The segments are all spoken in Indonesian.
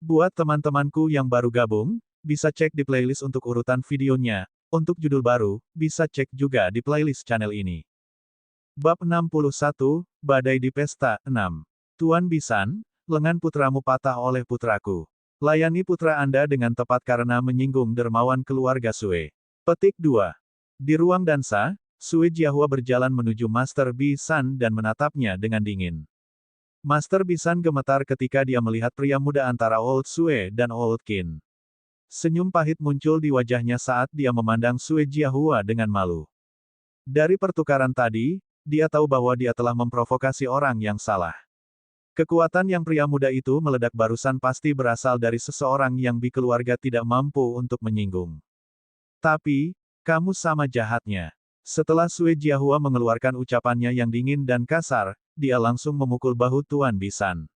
Buat teman-temanku yang baru gabung, bisa cek di playlist untuk urutan videonya. Untuk judul baru, bisa cek juga di playlist channel ini. Bab 61, Badai di Pesta, 6. Tuan Bisan, lengan putramu patah oleh putraku. Layani putra Anda dengan tepat karena menyinggung dermawan keluarga Sue. Petik 2. Di ruang dansa, Sue Jiahua berjalan menuju Master Bisan dan menatapnya dengan dingin. Master Bisan gemetar ketika dia melihat pria muda antara Old Sue dan Old Qin. Senyum pahit muncul di wajahnya saat dia memandang Sue Jiahua dengan malu. Dari pertukaran tadi, dia tahu bahwa dia telah memprovokasi orang yang salah. Kekuatan yang pria muda itu meledak barusan pasti berasal dari seseorang yang keluarga tidak mampu untuk menyinggung. Tapi, kamu sama jahatnya. Setelah Sue Jiahua mengeluarkan ucapannya yang dingin dan kasar, dia langsung memukul bahu Tuan Bisan.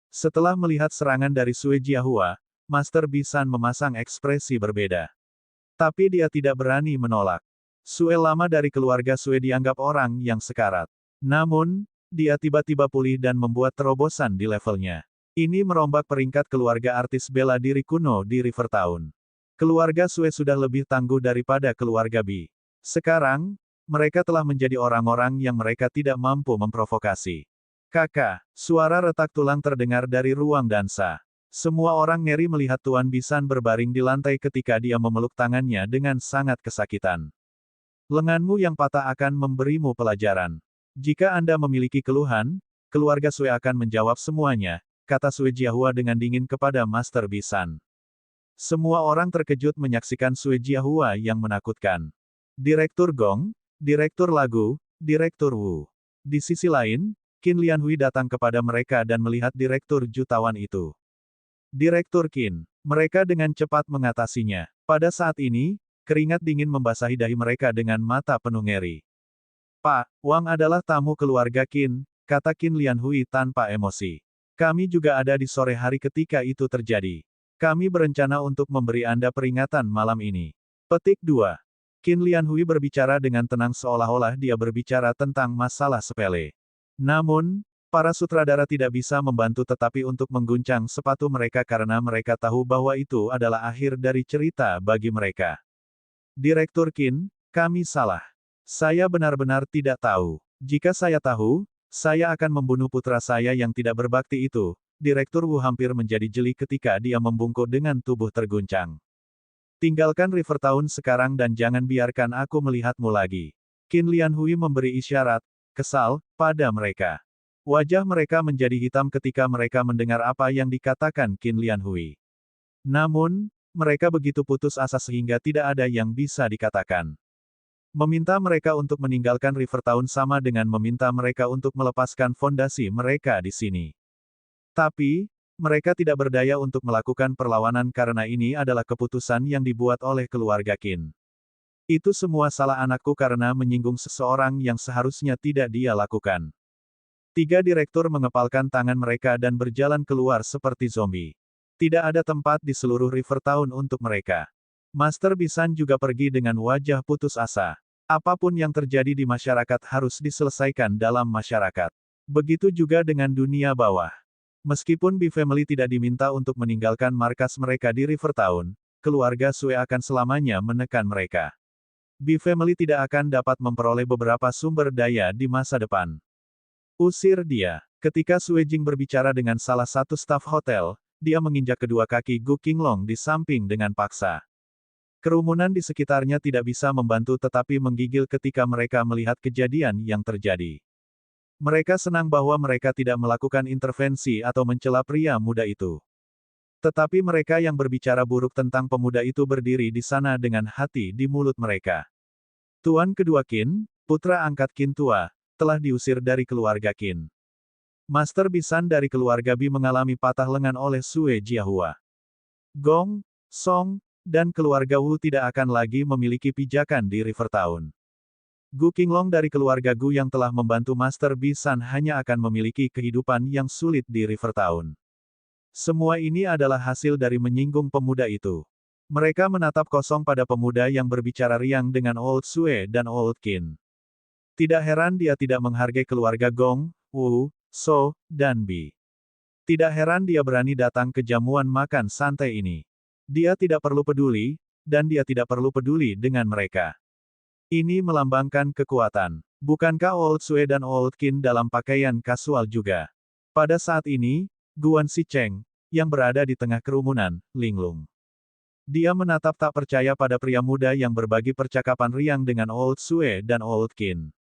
Setelah melihat serangan dari Sue Jiahua, Master Bisan memasang ekspresi berbeda. Tapi dia tidak berani menolak. Sue lama dari keluarga Sue dianggap orang yang sekarat. Namun, dia tiba-tiba pulih dan membuat terobosan di levelnya. Ini merombak peringkat keluarga artis bela diri kuno di Rivertown. Keluarga Sue sudah lebih tangguh daripada keluarga Bi. Sekarang, mereka telah menjadi orang-orang yang mereka tidak mampu memprovokasi. Kakak, suara retak tulang terdengar dari ruang dansa. Semua orang ngeri melihat Tuan Bisan berbaring di lantai ketika dia memeluk tangannya dengan sangat kesakitan. Lenganmu yang patah akan memberimu pelajaran. Jika Anda memiliki keluhan, keluarga Sue akan menjawab semuanya, kata Sue Jiahua dengan dingin kepada Master Bisan. Semua orang terkejut menyaksikan Sue Jiahua yang menakutkan. Direktur Gong, Direktur Lagu, Direktur Wu. Di sisi lain, Qin Lianhui datang kepada mereka dan melihat Direktur Jutawan itu. Direktur Qin. Mereka dengan cepat mengatasinya. Pada saat ini, keringat dingin membasahi dahi mereka dengan mata penuh ngeri. Pak, Wang adalah tamu keluarga Qin, kata Qin Lianhui tanpa emosi. Kami juga ada di sore hari ketika itu terjadi. Kami berencana untuk memberi Anda peringatan malam ini. Petik 2. Qin Lianhui berbicara dengan tenang seolah-olah dia berbicara tentang masalah sepele. Namun, para sutradara tidak bisa membantu tetapi untuk mengguncang sepatu mereka karena mereka tahu bahwa itu adalah akhir dari cerita bagi mereka. Direktur Qin, kami salah. Saya benar-benar tidak tahu. Jika saya tahu, saya akan membunuh putra saya yang tidak berbakti itu. Direktur Wu hampir menjadi jeli ketika dia membungkuk dengan tubuh terguncang. Tinggalkan Rivertown sekarang dan jangan biarkan aku melihatmu lagi. Qin Lianhui memberi isyarat, kesal, pada mereka. Wajah mereka menjadi hitam ketika mereka mendengar apa yang dikatakan Qin Lianhui. Namun, mereka begitu putus asa sehingga tidak ada yang bisa dikatakan. Meminta mereka untuk meninggalkan Rivertown sama dengan meminta mereka untuk melepaskan fondasi mereka di sini. Tapi, mereka tidak berdaya untuk melakukan perlawanan karena ini adalah keputusan yang dibuat oleh keluarga Qin. Itu semua salah anakku karena menyinggung seseorang yang seharusnya tidak dia lakukan. Tiga direktur mengepalkan tangan mereka dan berjalan keluar seperti zombie. Tidak ada tempat di seluruh Rivertown untuk mereka. Master Bisan juga pergi dengan wajah putus asa. Apapun yang terjadi di masyarakat harus diselesaikan dalam masyarakat. Begitu juga dengan dunia bawah. Meskipun Bi Family tidak diminta untuk meninggalkan markas mereka di Rivertown, keluarga Sue akan selamanya menekan mereka. Bi Family tidak akan dapat memperoleh beberapa sumber daya di masa depan. Usir dia. Ketika Sue Jing berbicara dengan salah satu staf hotel, dia menginjak kedua kaki Gu Qinglong di samping dengan paksa. Kerumunan di sekitarnya tidak bisa membantu tetapi menggigil ketika mereka melihat kejadian yang terjadi. Mereka senang bahwa mereka tidak melakukan intervensi atau mencela pria muda itu. Tetapi mereka yang berbicara buruk tentang pemuda itu berdiri di sana dengan hati di mulut mereka. Tuan kedua Qin, putra angkat Qin tua, telah diusir dari keluarga Qin. Master Bisan dari keluarga Bi mengalami patah lengan oleh Sue Jiahua. Gong, Song, dan keluarga Wu tidak akan lagi memiliki pijakan di Rivertown. Gu Qinglong dari keluarga Gu yang telah membantu Master Bisan hanya akan memiliki kehidupan yang sulit di Rivertown. Semua ini adalah hasil dari menyinggung pemuda itu. Mereka menatap kosong pada pemuda yang berbicara riang dengan Old Sue dan Old Qin. Tidak heran dia tidak menghargai keluarga Gong, Wu, So, dan Bi. Tidak heran dia berani datang ke jamuan makan santai ini. Dia tidak perlu peduli, dan dia tidak perlu peduli dengan mereka. Ini melambangkan kekuatan. Bukankah Old Sue dan Old Qin dalam pakaian kasual juga? Pada saat ini, Guan Sicheng, yang berada di tengah kerumunan, linglung. Dia menatap tak percaya pada pria muda yang berbagi percakapan riang dengan Old Sue dan Old Qin.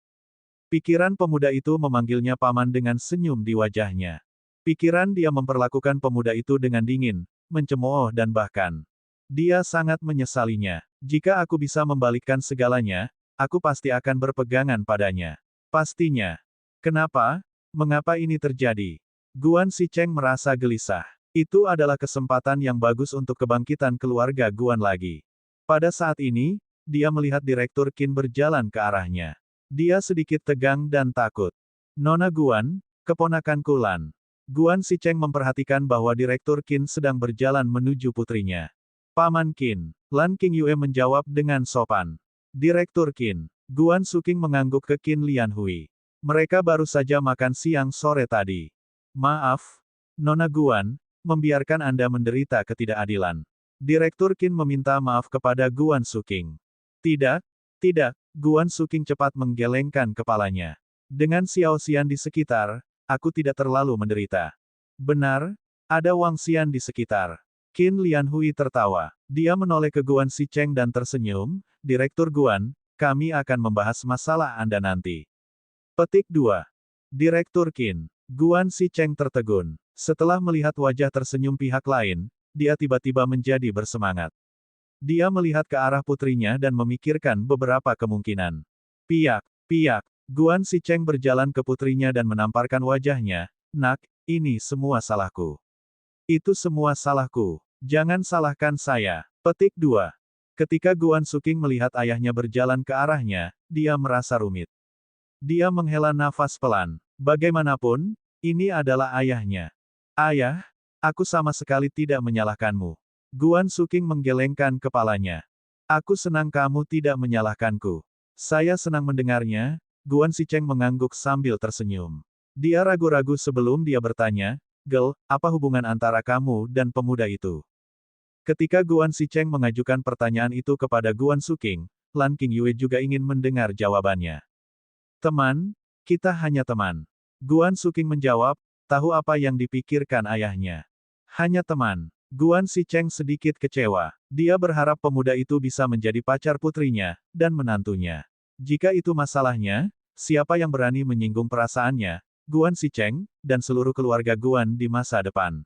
Pikiran pemuda itu memanggilnya paman dengan senyum di wajahnya. Pikiran dia memperlakukan pemuda itu dengan dingin, mencemooh dan bahkan. Dia sangat menyesalinya. Jika aku bisa membalikkan segalanya, aku pasti akan berpegangan padanya. Pastinya. Kenapa? Mengapa ini terjadi? Guan Sicheng merasa gelisah. Itu adalah kesempatan yang bagus untuk kebangkitan keluarga Guan lagi. Pada saat ini, dia melihat Direktur Qin berjalan ke arahnya. Dia sedikit tegang dan takut. Nona Guan, keponakanku Lan. Guan Sicheng memperhatikan bahwa Direktur Qin sedang berjalan menuju putrinya. Paman Qin. Lan Qingyue menjawab dengan sopan. Direktur Qin. Guan Suking mengangguk ke Qin Lianhui. Mereka baru saja makan siang sore tadi. Maaf, Nona Guan, membiarkan Anda menderita ketidakadilan. Direktur Qin meminta maaf kepada Guan Suking. Tidak, tidak, Guan Suking cepat menggelengkan kepalanya. Dengan Xiao Xian di sekitar, aku tidak terlalu menderita. Benar, ada Wang Xian di sekitar. Qin Lianhui tertawa. Dia menoleh ke Guan Sicheng dan tersenyum, Direktur Guan, kami akan membahas masalah Anda nanti. Petik 2. Direktur Qin. Guan Sicheng tertegun. Setelah melihat wajah tersenyum pihak lain, dia tiba-tiba menjadi bersemangat. Dia melihat ke arah putrinya dan memikirkan beberapa kemungkinan. Piak, piak. Guan Sicheng berjalan ke putrinya dan menamparkan wajahnya. Nak, ini semua salahku. Itu semua salahku. Jangan salahkan saya. Petik 2. Ketika Guan Suking melihat ayahnya berjalan ke arahnya, dia merasa rumit. Dia menghela nafas pelan. Bagaimanapun, ini adalah ayahnya. Ayah, aku sama sekali tidak menyalahkanmu. Guan Suking menggelengkan kepalanya. Aku senang kamu tidak menyalahkanku. Saya senang mendengarnya. Guan Sicheng mengangguk sambil tersenyum. Dia ragu-ragu sebelum dia bertanya, Gel, apa hubungan antara kamu dan pemuda itu? Ketika Guan Sicheng mengajukan pertanyaan itu kepada Guan Suking, Lan Qingyue juga ingin mendengar jawabannya. Teman, kita hanya teman. Guan Suking menjawab, tahu apa yang dipikirkan ayahnya. Hanya teman. Guan Sicheng sedikit kecewa. Dia berharap pemuda itu bisa menjadi pacar putrinya, dan menantunya. Jika itu masalahnya, siapa yang berani menyinggung perasaannya, Guan Sicheng, dan seluruh keluarga Guan di masa depan.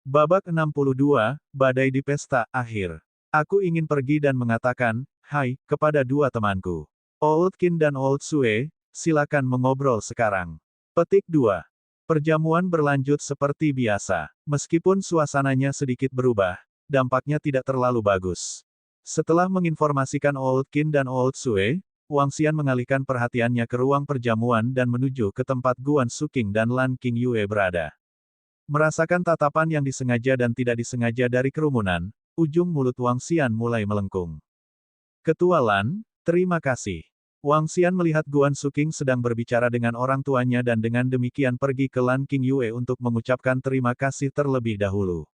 Babak 62, Badai di Pesta, akhir. Aku ingin pergi dan mengatakan, hai, kepada dua temanku. Old Qin dan Old Sue, silakan mengobrol sekarang. Petik 2. Perjamuan berlanjut seperti biasa. Meskipun suasananya sedikit berubah, dampaknya tidak terlalu bagus. Setelah menginformasikan Old Qin dan Old Sue, Wang Xian mengalihkan perhatiannya ke ruang perjamuan dan menuju ke tempat Guan Suking dan Lan Qingyue berada. Merasakan tatapan yang disengaja dan tidak disengaja dari kerumunan, ujung mulut Wang Xian mulai melengkung. Ketua Lan, terima kasih. Wang Xian melihat Guan Suking sedang berbicara dengan orang tuanya dan dengan demikian pergi ke Lan Qingyue untuk mengucapkan terima kasih terlebih dahulu.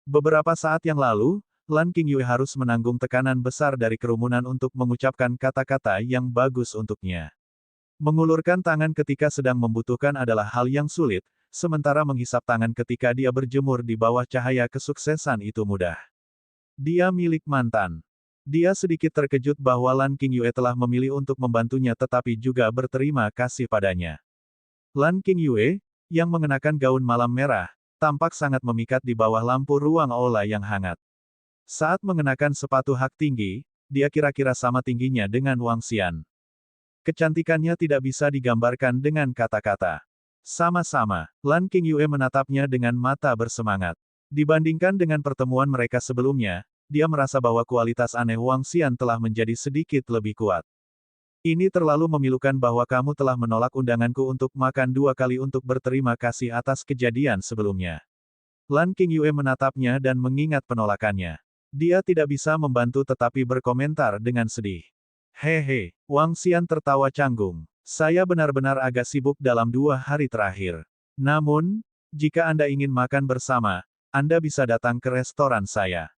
Beberapa saat yang lalu, Lan Qingyue harus menanggung tekanan besar dari kerumunan untuk mengucapkan kata-kata yang bagus untuknya. Mengulurkan tangan ketika sedang membutuhkan adalah hal yang sulit, sementara menghisap tangan ketika dia berjemur di bawah cahaya kesuksesan itu mudah. Dia milik mantan. Dia sedikit terkejut bahwa Lan Qingyue telah memilih untuk membantunya tetapi juga berterima kasih padanya. Lan Qingyue, yang mengenakan gaun malam merah, tampak sangat memikat di bawah lampu ruang aula yang hangat. Saat mengenakan sepatu hak tinggi, dia kira-kira sama tingginya dengan Wang Xian. Kecantikannya tidak bisa digambarkan dengan kata-kata. Sama-sama, Lan Qingyue menatapnya dengan mata bersemangat. Dibandingkan dengan pertemuan mereka sebelumnya, dia merasa bahwa kualitas aneh Wang Xian telah menjadi sedikit lebih kuat. Ini terlalu memilukan bahwa kamu telah menolak undanganku untuk makan 2 kali untuk berterima kasih atas kejadian sebelumnya. Lan Qingyue menatapnya dan mengingat penolakannya. Dia tidak bisa membantu tetapi berkomentar dengan sedih. Hehe, Wang Xian tertawa canggung. Saya benar-benar agak sibuk dalam 2 hari terakhir. Namun, Jika Anda ingin makan bersama, Anda bisa datang ke restoran saya.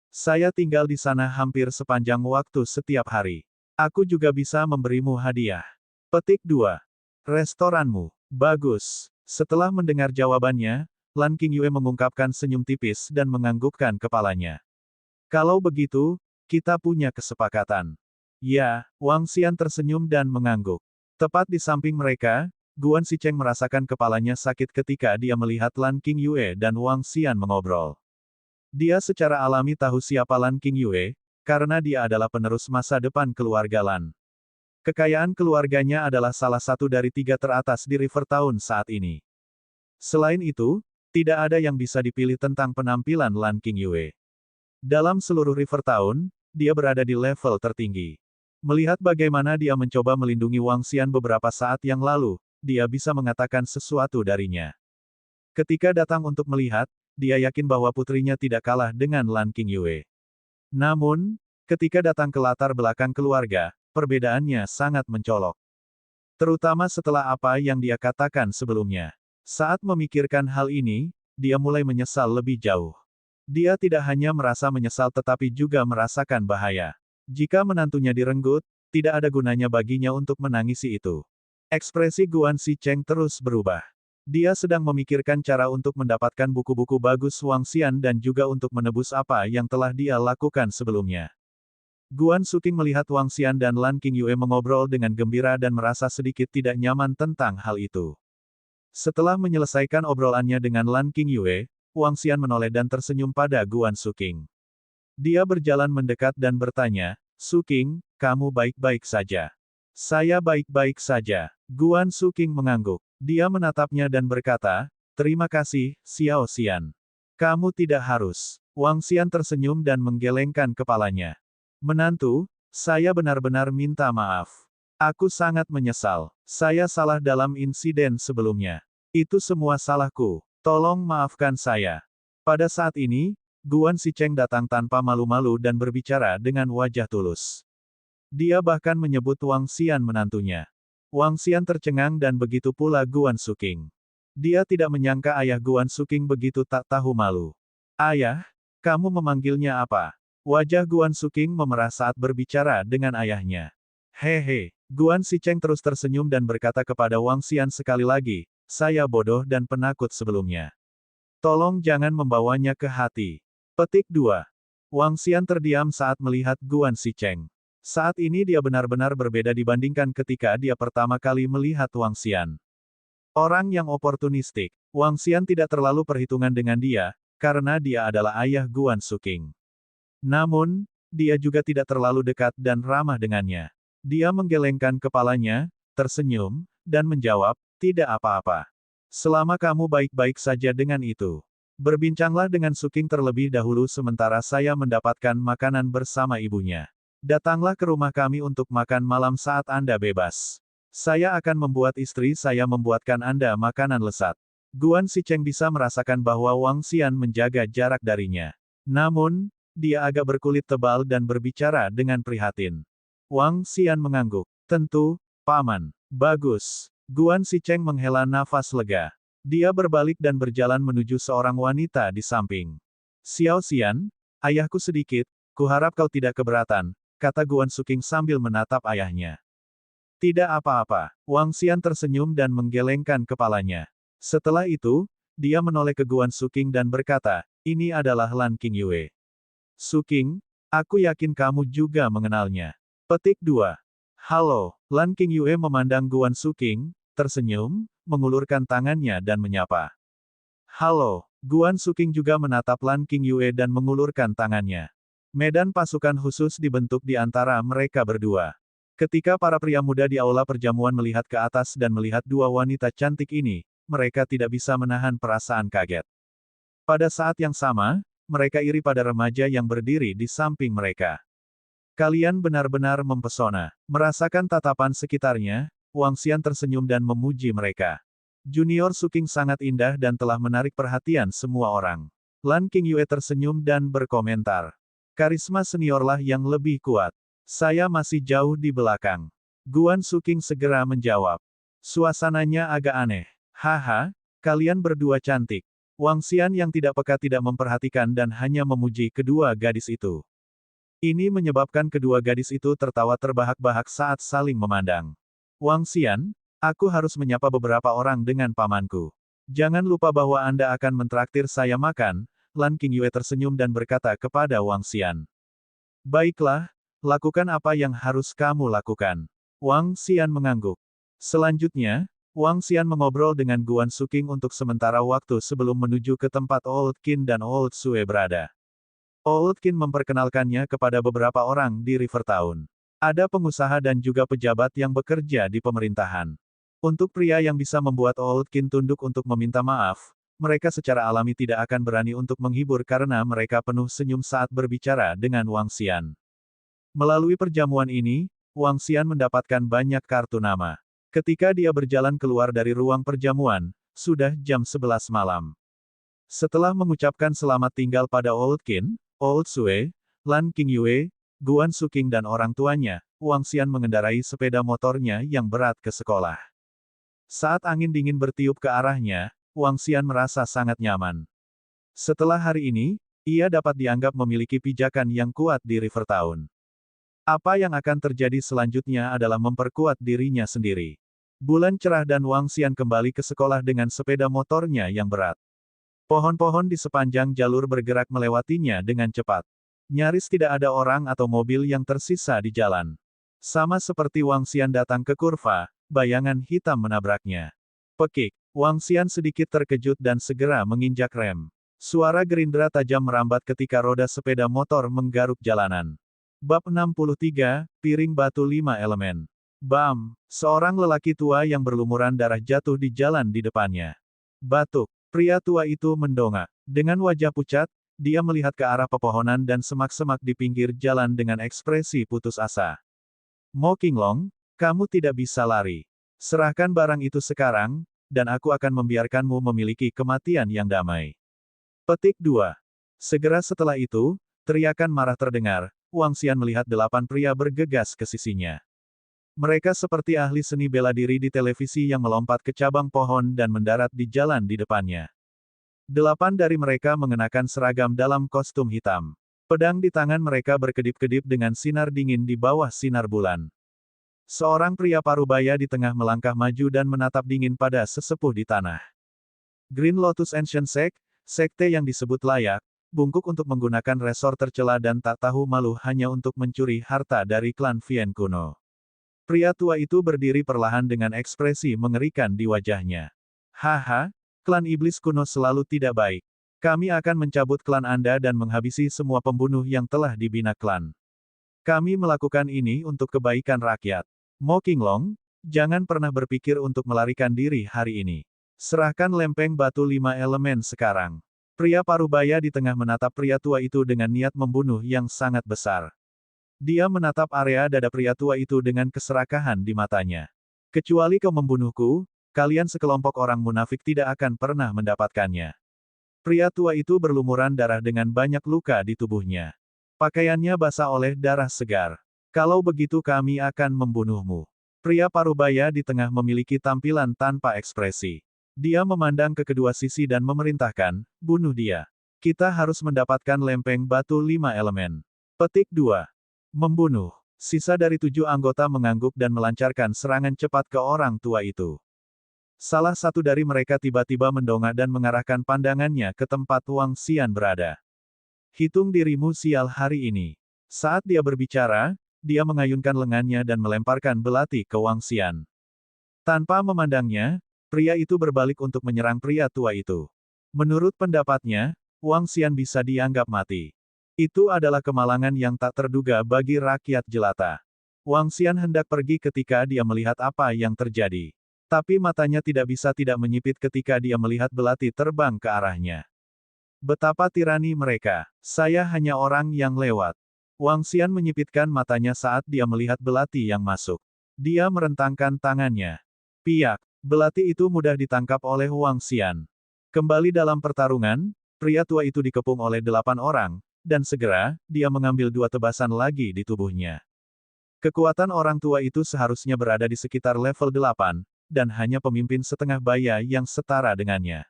Saya tinggal di sana hampir sepanjang waktu setiap hari. Aku juga bisa memberimu hadiah. Petik 2. Restoranmu. Bagus. Setelah mendengar jawabannya, Lan Qingyue mengungkapkan senyum tipis dan menganggukkan kepalanya. Kalau begitu, kita punya kesepakatan. Ya, Wang Xian tersenyum dan mengangguk. Tepat di samping mereka, Guan Sicheng merasakan kepalanya sakit ketika dia melihat Lan Qingyue dan Wang Xian mengobrol. Dia secara alami tahu siapa Lan Qingyue, karena dia adalah penerus masa depan keluarga Lan. Kekayaan keluarganya adalah salah satu dari 3 teratas di River Town saat ini. Selain itu, tidak ada yang bisa dipilih tentang penampilan Lan Qingyue. Dalam seluruh River Town, dia berada di level tertinggi. Melihat bagaimana dia mencoba melindungi Wang Xian beberapa saat yang lalu, dia bisa mengatakan sesuatu darinya. Ketika datang untuk melihat, dia yakin bahwa putrinya tidak kalah dengan Lan Qingyue. Namun, ketika datang ke latar belakang keluarga, perbedaannya sangat mencolok. Terutama setelah apa yang dia katakan sebelumnya. Saat memikirkan hal ini, dia mulai menyesal lebih jauh. Dia tidak hanya merasa menyesal tetapi juga merasakan bahaya. Jika menantunya direnggut, tidak ada gunanya baginya untuk menangisi itu. Ekspresi Guan Sicheng terus berubah. Dia sedang memikirkan cara untuk mendapatkan buku-buku bagus Wang Xian dan juga untuk menebus apa yang telah dia lakukan sebelumnya. Guan Suking melihat Wang Xian dan Lan Qingyue mengobrol dengan gembira dan merasa sedikit tidak nyaman tentang hal itu. Setelah menyelesaikan obrolannya dengan Lan Qingyue, Wang Xian menoleh dan tersenyum pada Guan Suking. Dia berjalan mendekat dan bertanya, "Suking, kamu baik-baik saja?" "Saya baik-baik saja." Guan Suking mengangguk. Dia menatapnya dan berkata, "Terima kasih, Xiao Xian. Kamu tidak harus." Wang Xian tersenyum dan menggelengkan kepalanya. "Menantu, saya benar-benar minta maaf. Aku sangat menyesal. Saya salah dalam insiden sebelumnya. Itu semua salahku. Tolong maafkan saya." Pada saat ini, Guan Sicheng datang tanpa malu-malu dan berbicara dengan wajah tulus. Dia bahkan menyebut Wang Xian menantunya. Wang Xian tercengang dan begitu pula Guan Suking. Dia tidak menyangka ayah Guan Suking begitu tak tahu malu. "Ayah, kamu memanggilnya apa?" Wajah Guan Suking memerah saat berbicara dengan ayahnya. "Hehe." Guan Sicheng terus tersenyum dan berkata kepada Wang Xian sekali lagi, "Saya bodoh dan penakut sebelumnya. Tolong jangan membawanya ke hati." Petik 2. Wang Xian terdiam saat melihat Guan Sicheng. Saat ini dia benar-benar berbeda dibandingkan ketika dia pertama kali melihat Wang Xian. Orang yang oportunistik. Wang Xian tidak terlalu perhitungan dengan dia, karena dia adalah ayah Guan Suking. Namun, dia juga tidak terlalu dekat dan ramah dengannya. Dia menggelengkan kepalanya, tersenyum, dan menjawab, "Tidak apa-apa. Selama kamu baik-baik saja dengan itu. Berbincanglah dengan Suking terlebih dahulu sementara saya mendapatkan makanan bersama ibunya. Datanglah ke rumah kami untuk makan malam saat Anda bebas. Saya akan membuat istri saya membuatkan Anda makanan lezat." Guan Sicheng bisa merasakan bahwa Wang Xian menjaga jarak darinya. Namun, dia agak berkulit tebal dan berbicara dengan prihatin. Wang Xian mengangguk. "Tentu, Paman. Bagus." Guan Sicheng menghela nafas lega. Dia berbalik dan berjalan menuju seorang wanita di samping. "Xiao Xian, ayahku sedikit, kuharap kau tidak keberatan," kata Guan Suking sambil menatap ayahnya. "Tidak apa-apa." Wang Xian tersenyum dan menggelengkan kepalanya. Setelah itu, dia menoleh ke Guan Suking dan berkata, "Ini adalah Lan Qingyue. Suking, aku yakin kamu juga mengenalnya." Petik 2. "Halo." Lan Qingyue memandang Guan Suking, tersenyum, mengulurkan tangannya dan menyapa. "Halo." Guan Suking juga menatap Lan Qingyue dan mengulurkan tangannya. Medan pasukan khusus dibentuk di antara mereka berdua. Ketika para pria muda di aula perjamuan melihat ke atas dan melihat dua wanita cantik ini, mereka tidak bisa menahan perasaan kaget. Pada saat yang sama, mereka iri pada remaja yang berdiri di samping mereka. "Kalian benar-benar mempesona." Merasakan tatapan sekitarnya, Wang Xian tersenyum dan memuji mereka. Junior Suking sangat indah dan telah menarik perhatian semua orang. Lan Qingyue tersenyum dan berkomentar, "Karisma seniorlah yang lebih kuat. Saya masih jauh di belakang." Guan Suking segera menjawab. Suasananya agak aneh. "Haha, Kalian berdua cantik. Wang Xian yang tidak peka tidak memperhatikan dan hanya memuji kedua gadis itu. Ini menyebabkan kedua gadis itu tertawa terbahak-bahak saat saling memandang. Wang Xian, aku harus menyapa beberapa orang dengan pamanku. Jangan lupa bahwa Anda akan mentraktir saya makan. Lan Qingyue tersenyum dan berkata kepada Wang Xian. Baiklah, lakukan apa yang harus kamu lakukan. Wang Xian mengangguk. Selanjutnya, Wang Xian mengobrol dengan Guan Suking untuk sementara waktu sebelum menuju ke tempat Old Qin dan Old Sue berada. Old Qin memperkenalkannya kepada beberapa orang di River Town. Ada pengusaha dan juga pejabat yang bekerja di pemerintahan. Untuk pria yang bisa membuat Old Qin tunduk untuk meminta maaf, mereka secara alami tidak akan berani untuk menghibur karena mereka penuh senyum saat berbicara dengan Wang Xian. Melalui perjamuan ini, Wang Xian mendapatkan banyak kartu nama. Ketika dia berjalan keluar dari ruang perjamuan, sudah jam 11 malam. Setelah mengucapkan selamat tinggal pada Old Qin, Old Sue, Lan Qingyue, Guan Suking dan orang tuanya, Wang Xian mengendarai sepeda motornya yang berat ke sekolah. Saat angin dingin bertiup ke arahnya, Wang Xian merasa sangat nyaman. Setelah hari ini, ia dapat dianggap memiliki pijakan yang kuat di River Town. Apa yang akan terjadi selanjutnya adalah memperkuat dirinya sendiri. Bulan cerah dan Wang Xian kembali ke sekolah dengan sepeda motornya yang berat. Pohon-pohon di sepanjang jalur bergerak melewatinya dengan cepat. Nyaris tidak ada orang atau mobil yang tersisa di jalan. Sama seperti Wang Xian datang ke kurva, bayangan hitam menabraknya. Pekik, Wang Xian sedikit terkejut dan segera menginjak rem. Suara gerindra tajam merambat ketika roda sepeda motor menggaruk jalanan. Bab 63, Piring Batu 5 Elemen. Bam! Seorang lelaki tua yang berlumuran darah jatuh di jalan di depannya. Batuk. Pria tua itu mendongak. Dengan wajah pucat, dia melihat ke arah pepohonan dan semak-semak di pinggir jalan dengan ekspresi putus asa. Mo Qinglong, kamu tidak bisa lari. Serahkan barang itu sekarang, dan aku akan membiarkanmu memiliki kematian yang damai. Petik 2. Segera setelah itu, teriakan marah terdengar. Wang Xian melihat 8 pria bergegas ke sisinya. Mereka seperti ahli seni bela diri di televisi yang melompat ke cabang pohon dan mendarat di jalan di depannya. 8 dari mereka mengenakan seragam dalam kostum hitam. Pedang di tangan mereka berkedip-kedip dengan sinar dingin di bawah sinar bulan. Seorang pria parubaya di tengah melangkah maju dan menatap dingin pada sesepuh di tanah. Green Lotus Ancient Sect, sekte yang disebut layak, bungkuk untuk menggunakan resor tercela dan tak tahu malu hanya untuk mencuri harta dari klan Vien kuno. Pria tua itu berdiri perlahan dengan ekspresi mengerikan di wajahnya. Haha, klan iblis kuno selalu tidak baik. Kami akan mencabut klan Anda dan menghabisi semua pembunuh yang telah dibina klan. Kami melakukan ini untuk kebaikan rakyat. Mo Qinglong, jangan pernah berpikir untuk melarikan diri hari ini. Serahkan lempeng batu 5 elemen sekarang. Pria parubaya di tengah menatap pria tua itu dengan niat membunuh yang sangat besar. Dia menatap area dada pria tua itu dengan keserakahan di matanya. Kecuali kau membunuhku, kalian sekelompok orang munafik tidak akan pernah mendapatkannya. Pria tua itu berlumuran darah dengan banyak luka di tubuhnya. Pakaiannya basah oleh darah segar. Kalau begitu kami akan membunuhmu. Pria parubaya di tengah memiliki tampilan tanpa ekspresi. Dia memandang ke kedua sisi dan memerintahkan, bunuh dia. Kita harus mendapatkan lempeng batu 5 elemen. Petik 2. Membunuh. Sisa dari 7 anggota mengangguk dan melancarkan serangan cepat ke orang tua itu. Salah satu dari mereka tiba-tiba mendongak dan mengarahkan pandangannya ke tempat Wang Xian berada. Hitung dirimu sial hari ini. Saat dia berbicara, dia mengayunkan lengannya dan melemparkan belati ke Wang Xian. Tanpa memandangnya, pria itu berbalik untuk menyerang pria tua itu. Menurut pendapatnya, Wang Xian bisa dianggap mati. Itu adalah kemalangan yang tak terduga bagi rakyat jelata. Wang Xian hendak pergi ketika dia melihat apa yang terjadi. Tapi matanya tidak bisa tidak menyipit ketika dia melihat belati terbang ke arahnya. Betapa tirani mereka. Saya hanya orang yang lewat. Wang Xian menyipitkan matanya saat dia melihat belati yang masuk. Dia merentangkan tangannya. Piak. Belati itu mudah ditangkap oleh Wang Xian. Kembali dalam pertarungan, pria tua itu dikepung oleh 8 orang, dan segera, dia mengambil 2 tebasan lagi di tubuhnya. Kekuatan orang tua itu seharusnya berada di sekitar level 8, dan hanya pemimpin setengah baya yang setara dengannya.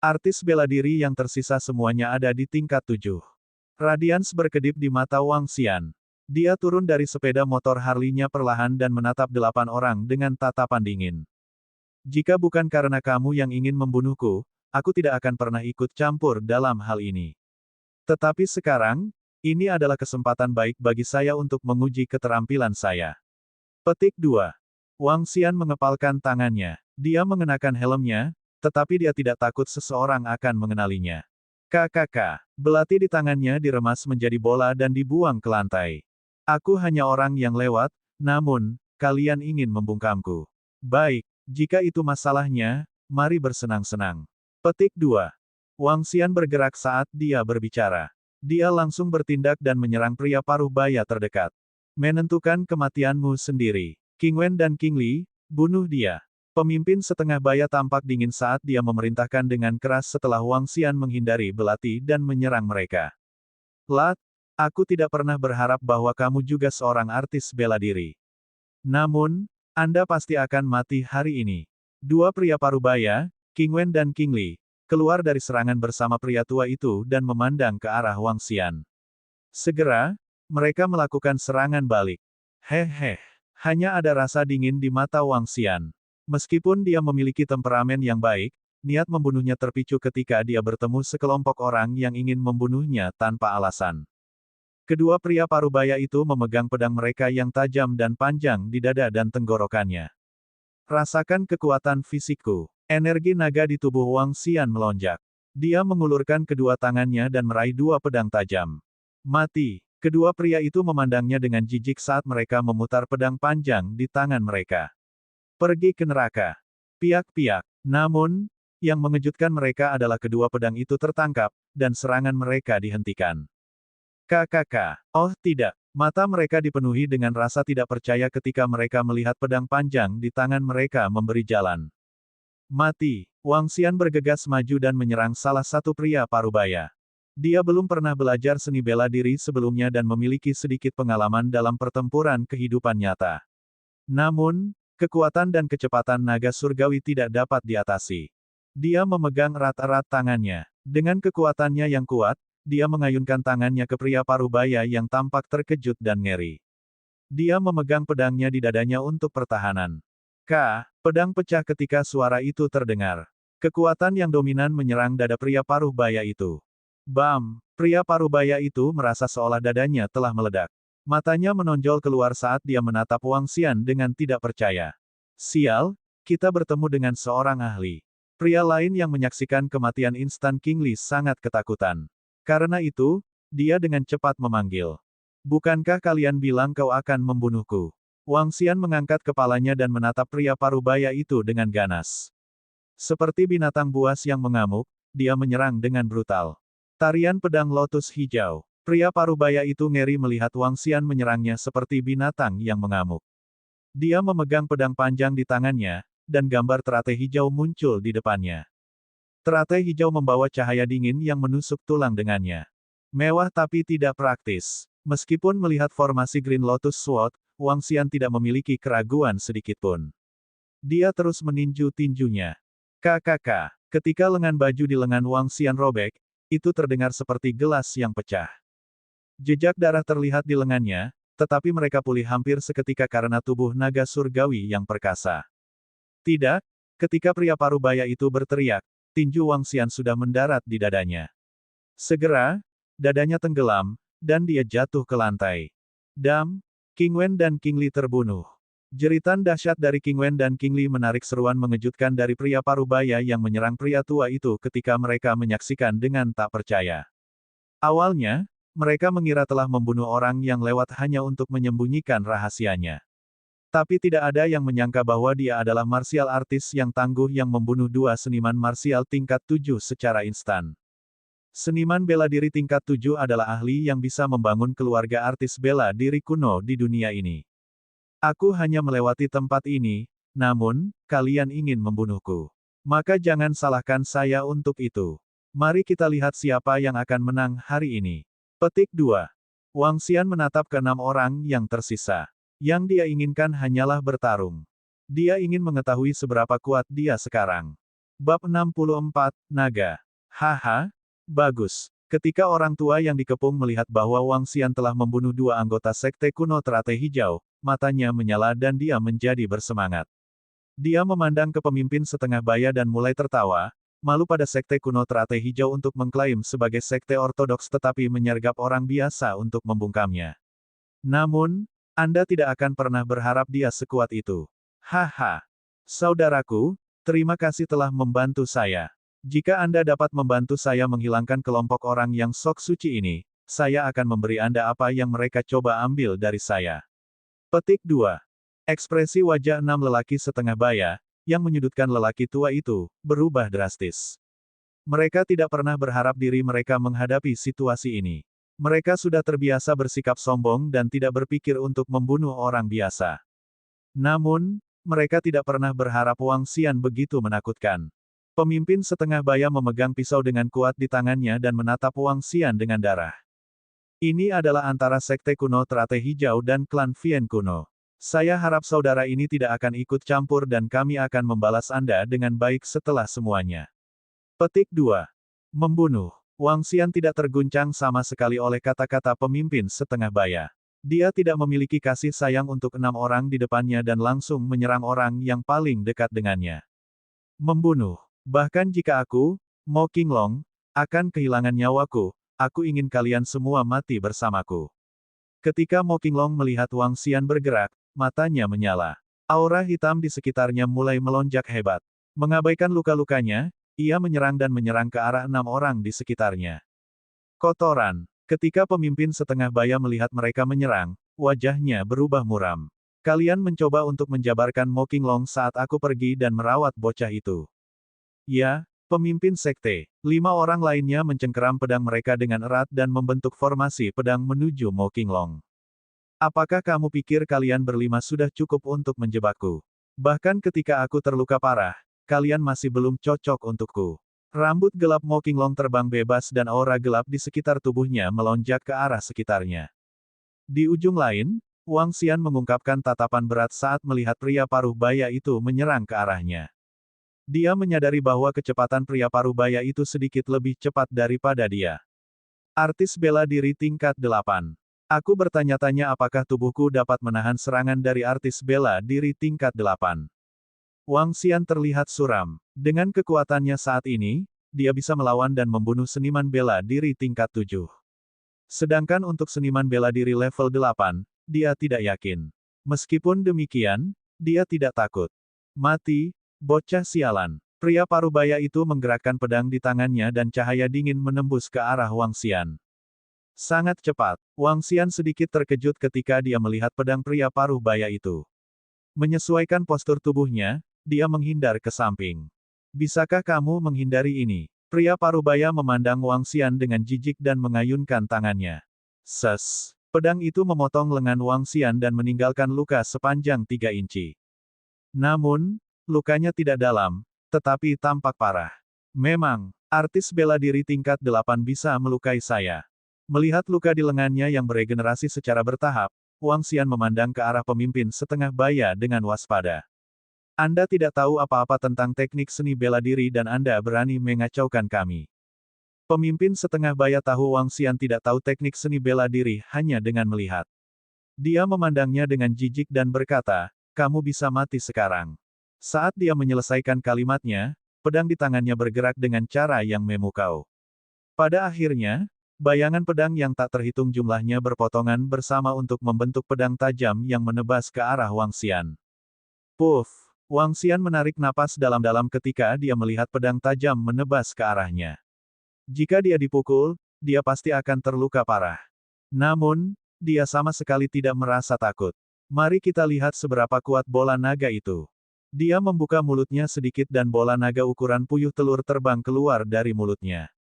Artis bela diri yang tersisa semuanya ada di tingkat 7. Radiance berkedip di mata Wang Xian. Dia turun dari sepeda motor Harley-nya perlahan dan menatap 8 orang dengan tatapan dingin. Jika bukan karena kamu yang ingin membunuhku, aku tidak akan pernah ikut campur dalam hal ini. Tetapi sekarang, ini adalah kesempatan baik bagi saya untuk menguji keterampilan saya. Petik 2. Wang Xian mengepalkan tangannya. Dia mengenakan helmnya, tetapi dia tidak takut seseorang akan mengenalinya. KKK. Belati di tangannya diremas menjadi bola dan dibuang ke lantai. Aku hanya orang yang lewat, namun, kalian ingin membungkamku. Baik, jika itu masalahnya, mari bersenang-senang. Petik 2. Wang Xian bergerak saat dia berbicara. Dia langsung bertindak dan menyerang pria paruh baya terdekat. Menentukan kematianmu sendiri. Qing Wen dan Qing Li, bunuh dia. Pemimpin setengah baya tampak dingin saat dia memerintahkan dengan keras setelah Wang Xian menghindari belati dan menyerang mereka. Lat, aku tidak pernah berharap bahwa kamu juga seorang artis bela diri. Namun, Anda pasti akan mati hari ini. Dua pria parubaya, Qing Wen dan Qing Li, keluar dari serangan bersama pria tua itu dan memandang ke arah Wang Xian. Segera, mereka melakukan serangan balik. Hehe, hanya ada rasa dingin di mata Wang Xian. Meskipun dia memiliki temperamen yang baik, niat membunuhnya terpicu ketika dia bertemu sekelompok orang yang ingin membunuhnya tanpa alasan. Kedua pria parubaya itu memegang pedang mereka yang tajam dan panjang di dada dan tenggorokannya. Rasakan kekuatan fisikku. Energi naga di tubuh Wang Xian melonjak. Dia mengulurkan kedua tangannya dan meraih dua pedang tajam. Mati. Kedua pria itu memandangnya dengan jijik saat mereka memutar pedang panjang di tangan mereka. Pergi ke neraka. Piak-piak. Namun, yang mengejutkan mereka adalah kedua pedang itu tertangkap, dan serangan mereka dihentikan. KKK. Oh tidak. Mata mereka dipenuhi dengan rasa tidak percaya ketika mereka melihat pedang panjang di tangan mereka memberi jalan. Mati. Wang Xian bergegas maju dan menyerang salah satu pria parubaya. Dia belum pernah belajar seni bela diri sebelumnya dan memiliki sedikit pengalaman dalam pertempuran kehidupan nyata. Namun, kekuatan dan kecepatan naga surgawi tidak dapat diatasi. Dia memegang erat-erat tangannya. Dengan kekuatannya yang kuat, dia mengayunkan tangannya ke pria parubaya yang tampak terkejut dan ngeri. Dia memegang pedangnya di dadanya untuk pertahanan. Pedang pecah ketika suara itu terdengar. Kekuatan yang dominan menyerang dada pria parubaya itu. Bam! Pria parubaya itu merasa seolah dadanya telah meledak. Matanya menonjol keluar saat dia menatap Wang Xian dengan tidak percaya. Sial, kita bertemu dengan seorang ahli. Pria lain yang menyaksikan kematian instan Qing Li sangat ketakutan. Karena itu, dia dengan cepat memanggil. Bukankah kalian bilang kau akan membunuhku? Wang Xian mengangkat kepalanya dan menatap pria parubaya itu dengan ganas. Seperti binatang buas yang mengamuk, dia menyerang dengan brutal. Tarian pedang lotus hijau. Pria parubaya itu ngeri melihat Wang Xian menyerangnya seperti binatang yang mengamuk. Dia memegang pedang panjang di tangannya, dan gambar teratai hijau muncul di depannya. Teratai hijau membawa cahaya dingin yang menusuk tulang dengannya. Mewah tapi tidak praktis. Meskipun melihat formasi Green Lotus Sword, Wang Xian tidak memiliki keraguan sedikitpun. Dia terus meninju tinjunya. KKK. Ketika lengan baju di lengan Wang Xian robek, itu terdengar seperti gelas yang pecah. Jejak darah terlihat di lengannya, tetapi mereka pulih hampir seketika karena tubuh naga surgawi yang perkasa. Tidak, ketika pria parubaya itu berteriak, tinju Wang Xian sudah mendarat di dadanya. Segera, dadanya tenggelam, dan dia jatuh ke lantai. Dam, Qing Wen dan Qing Li terbunuh. Jeritan dahsyat dari Qing Wen dan Qing Li menarik seruan mengejutkan dari pria parubaya yang menyerang pria tua itu ketika mereka menyaksikan dengan tak percaya. Awalnya, mereka mengira telah membunuh orang yang lewat hanya untuk menyembunyikan rahasianya. Tapi tidak ada yang menyangka bahwa dia adalah martial artis yang tangguh yang membunuh dua seniman martial tingkat 7 secara instan. Seniman bela diri tingkat 7 adalah ahli yang bisa membangun keluarga artis bela diri kuno di dunia ini. Aku hanya melewati tempat ini, namun, kalian ingin membunuhku. Maka jangan salahkan saya untuk itu. Mari kita lihat siapa yang akan menang hari ini. Petik 2. Wang Xian menatap ke 6 orang yang tersisa. Yang dia inginkan hanyalah bertarung. Dia ingin mengetahui seberapa kuat dia sekarang. Bab 64, Naga. Haha, bagus. Ketika orang tua yang dikepung melihat bahwa Wang Xian telah membunuh dua anggota sekte kuno teratai hijau, matanya menyala dan dia menjadi bersemangat. Dia memandang ke pemimpin setengah baya dan mulai tertawa, malu pada sekte kuno teratai hijau untuk mengklaim sebagai sekte ortodoks tetapi menyergap orang biasa untuk membungkamnya. Namun, Anda tidak akan pernah berharap dia sekuat itu. Haha. Saudaraku, terima kasih telah membantu saya. Jika Anda dapat membantu saya menghilangkan kelompok orang yang sok suci ini, saya akan memberi Anda apa yang mereka coba ambil dari saya. Petik 2. Ekspresi wajah enam lelaki setengah baya, yang menyudutkan lelaki tua itu, berubah drastis. Mereka tidak pernah berharap diri mereka menghadapi situasi ini. Mereka sudah terbiasa bersikap sombong dan tidak berpikir untuk membunuh orang biasa. Namun, mereka tidak pernah berharap Wang Xian begitu menakutkan. Pemimpin setengah baya memegang pisau dengan kuat di tangannya dan menatap Wang Xian dengan darah. Ini adalah antara sekte kuno teratai hijau dan klan Vian kuno. Saya harap saudara ini tidak akan ikut campur dan kami akan membalas Anda dengan baik setelah semuanya. Petik 2. Membunuh. Wang Xian tidak terguncang sama sekali oleh kata-kata pemimpin setengah baya. Dia tidak memiliki kasih sayang untuk 6 orang di depannya dan langsung menyerang orang yang paling dekat dengannya. Membunuh. Bahkan jika aku, Mo Qinglong, akan kehilangan nyawaku, aku ingin kalian semua mati bersamaku. Ketika Mo Qinglong melihat Wang Xian bergerak, matanya menyala. Aura hitam di sekitarnya mulai melonjak hebat. Mengabaikan luka-lukanya, ia menyerang dan menyerang ke arah 6 orang di sekitarnya. Kotoran. Ketika pemimpin setengah baya melihat mereka menyerang, wajahnya berubah muram. Kalian mencoba untuk menjabarkan Mo Qinglong saat aku pergi dan merawat bocah itu. Ya, pemimpin sekte. 5 orang lainnya mencengkeram pedang mereka dengan erat dan membentuk formasi pedang menuju Mo Qinglong. Apakah kamu pikir kalian berlima sudah cukup untuk menjebakku? Bahkan ketika aku terluka parah, kalian masih belum cocok untukku. Rambut gelap Mo Qinglong terbang bebas dan aura gelap di sekitar tubuhnya melonjak ke arah sekitarnya. Di ujung lain, Wang Xian mengungkapkan tatapan berat saat melihat pria paruh baya itu menyerang ke arahnya. Dia menyadari bahwa kecepatan pria paruh baya itu sedikit lebih cepat daripada dia. Artis bela diri tingkat 8. Aku bertanya-tanya apakah tubuhku dapat menahan serangan dari artis bela diri tingkat 8. Wang Xian terlihat suram. Dengan kekuatannya saat ini, dia bisa melawan dan membunuh seniman bela diri tingkat 7. Sedangkan untuk seniman bela diri level 8, dia tidak yakin. Meskipun demikian, dia tidak takut. Mati, bocah sialan. Pria parubaya itu menggerakkan pedang di tangannya dan cahaya dingin menembus ke arah Wang Xian. Sangat cepat, Wang Xian sedikit terkejut ketika dia melihat pedang pria parubaya itu. Menyesuaikan postur tubuhnya, dia menghindar ke samping. Bisakah kamu menghindari ini? Pria parubaya memandang Wang Xian dengan jijik dan mengayunkan tangannya. Ses. Pedang itu memotong lengan Wang Xian dan meninggalkan luka sepanjang 3 inci. Namun, lukanya tidak dalam, tetapi tampak parah. Memang, artis bela diri tingkat 8 bisa melukai saya. Melihat luka di lengannya yang beregenerasi secara bertahap, Wang Xian memandang ke arah pemimpin setengah baya dengan waspada. Anda tidak tahu apa-apa tentang teknik seni bela diri dan Anda berani mengacaukan kami. Pemimpin setengah baya tahu Wang Xian tidak tahu teknik seni bela diri hanya dengan melihat. Dia memandangnya dengan jijik dan berkata, kamu bisa mati sekarang. Saat dia menyelesaikan kalimatnya, pedang di tangannya bergerak dengan cara yang memukau. Pada akhirnya, bayangan pedang yang tak terhitung jumlahnya berpotongan bersama untuk membentuk pedang tajam yang menebas ke arah Wang Xian. Puff! Wang Xian menarik napas dalam-dalam ketika dia melihat pedang tajam menebas ke arahnya. Jika dia dipukul, dia pasti akan terluka parah. Namun, dia sama sekali tidak merasa takut. Mari kita lihat seberapa kuat bola naga itu. Dia membuka mulutnya sedikit dan bola naga ukuran puyuh telur terbang keluar dari mulutnya.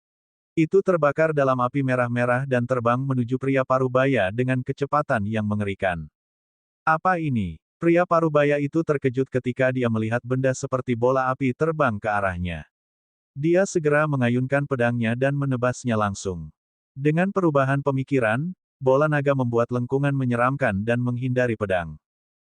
Itu terbakar dalam api merah-merah dan terbang menuju pria parubaya dengan kecepatan yang mengerikan. Apa ini? Pria parubaya itu terkejut ketika dia melihat benda seperti bola api terbang ke arahnya. Dia segera mengayunkan pedangnya dan menebasnya langsung. Dengan perubahan pemikiran, bola naga membuat lengkungan menyeramkan dan menghindari pedang.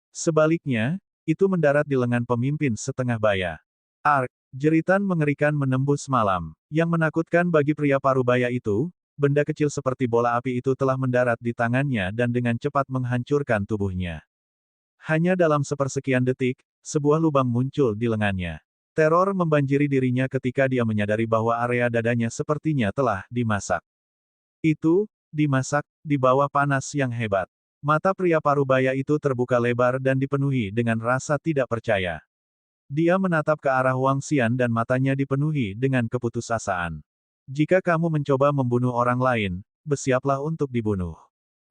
Sebaliknya, itu mendarat di lengan pemimpin setengah baya. Ark, jeritan mengerikan menembus malam. Yang menakutkan bagi pria parubaya itu, benda kecil seperti bola api itu telah mendarat di tangannya dan dengan cepat menghancurkan tubuhnya. Hanya dalam sepersekian detik, sebuah lubang muncul di lengannya. Teror membanjiri dirinya ketika dia menyadari bahwa area dadanya sepertinya telah dimasak. Itu, dimasak, di bawah panas yang hebat. Mata pria parubaya itu terbuka lebar dan dipenuhi dengan rasa tidak percaya. Dia menatap ke arah Wang Xian dan matanya dipenuhi dengan keputusasaan. Jika kamu mencoba membunuh orang lain, bersiaplah untuk dibunuh.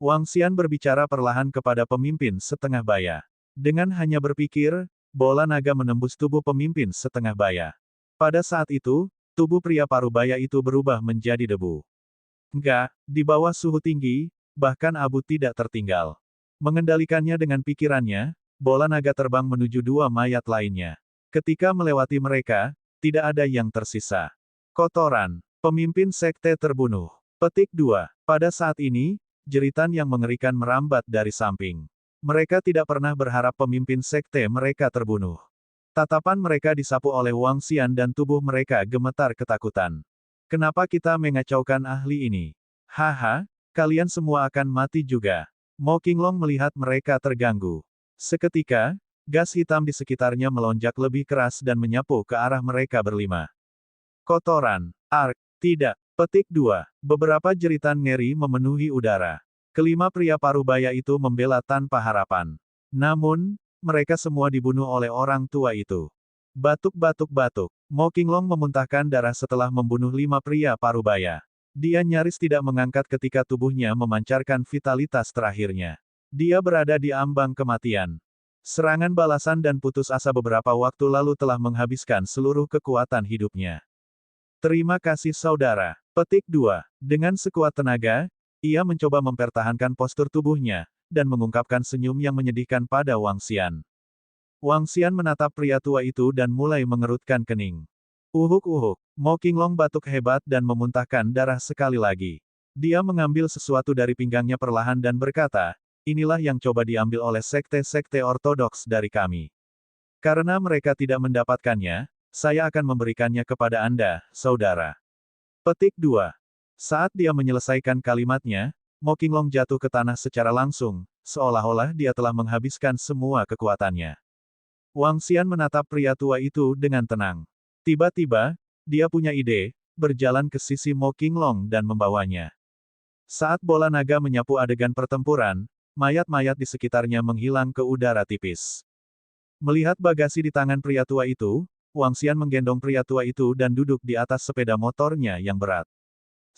Wang Xian berbicara perlahan kepada pemimpin setengah baya. Dengan hanya berpikir, bola naga menembus tubuh pemimpin setengah baya. Pada saat itu, tubuh pria parubaya itu berubah menjadi debu. Enggak, di bawah suhu tinggi, bahkan abu tidak tertinggal. Mengendalikannya dengan pikirannya, bola naga terbang menuju dua mayat lainnya. Ketika melewati mereka, tidak ada yang tersisa. Kotoran, pemimpin sekte terbunuh. Petik 2. Pada saat ini, jeritan yang mengerikan merambat dari samping. Mereka tidak pernah berharap pemimpin sekte mereka terbunuh. Tatapan mereka disapu oleh Wang Xian dan tubuh mereka gemetar ketakutan. Kenapa kita mengacaukan ahli ini? Haha, kalian semua akan mati juga. Mo Qinglong melihat mereka terganggu. Seketika, gas hitam di sekitarnya melonjak lebih keras dan menyapu ke arah mereka berlima. Kotoran, Ark, tidak. Petik 2. Beberapa jeritan ngeri memenuhi udara. Kelima pria parubaya itu membela tanpa harapan. Namun, mereka semua dibunuh oleh orang tua itu. Batuk-batuk-batuk. Mo Qinglong memuntahkan darah setelah membunuh 5 pria parubaya. Dia nyaris tidak mengangkat ketika tubuhnya memancarkan vitalitas terakhirnya. Dia berada di ambang kematian. Serangan balasan dan putus asa beberapa waktu lalu telah menghabiskan seluruh kekuatan hidupnya. Terima kasih saudara. Petik 2. Dengan sekuat tenaga, ia mencoba mempertahankan postur tubuhnya, dan mengungkapkan senyum yang menyedihkan pada Wang Xian. Wang Xian menatap pria tua itu dan mulai mengerutkan kening. Uhuk-uhuk, Mo Qinglong batuk hebat dan memuntahkan darah sekali lagi. Dia mengambil sesuatu dari pinggangnya perlahan dan berkata, inilah yang coba diambil oleh sekte-sekte ortodoks dari kami. Karena mereka tidak mendapatkannya, saya akan memberikannya kepada Anda, saudara. Petik 2. Saat dia menyelesaikan kalimatnya, Mo Qinglong jatuh ke tanah secara langsung, seolah-olah dia telah menghabiskan semua kekuatannya. Wang Xian menatap pria tua itu dengan tenang. Tiba-tiba, dia punya ide, berjalan ke sisi Mo Qinglong dan membawanya. Saat bola naga menyapu adegan pertempuran, mayat-mayat di sekitarnya menghilang ke udara tipis. Melihat bagasi di tangan pria tua itu, Wang Xian menggendong pria tua itu dan duduk di atas sepeda motornya yang berat.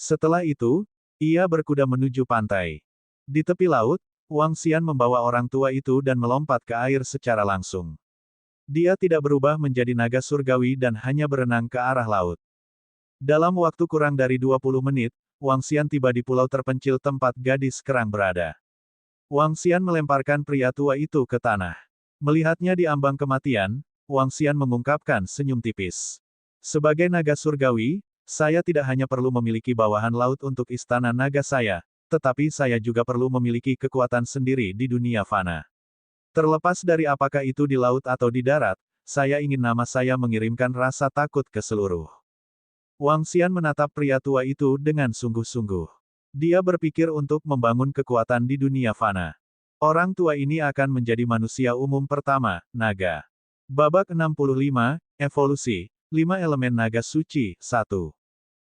Setelah itu, ia berkuda menuju pantai. Di tepi laut, Wang Xian membawa orang tua itu dan melompat ke air secara langsung. Dia tidak berubah menjadi naga surgawi dan hanya berenang ke arah laut. Dalam waktu kurang dari 20 menit, Wang Xian tiba di pulau terpencil tempat gadis kerang berada. Wang Xian melemparkan pria tua itu ke tanah. Melihatnya di ambang kematian, Wang Xian mengungkapkan senyum tipis. Sebagai naga surgawi, saya tidak hanya perlu memiliki bawahan laut untuk istana naga saya, tetapi saya juga perlu memiliki kekuatan sendiri di dunia fana. Terlepas dari apakah itu di laut atau di darat, saya ingin nama saya mengirimkan rasa takut ke seluruh. Wang Xian menatap pria tua itu dengan sungguh-sungguh. Dia berpikir untuk membangun kekuatan di dunia fana. Orang tua ini akan menjadi manusia umum pertama, naga. Babak 65, Evolusi, 5 elemen naga suci, 1.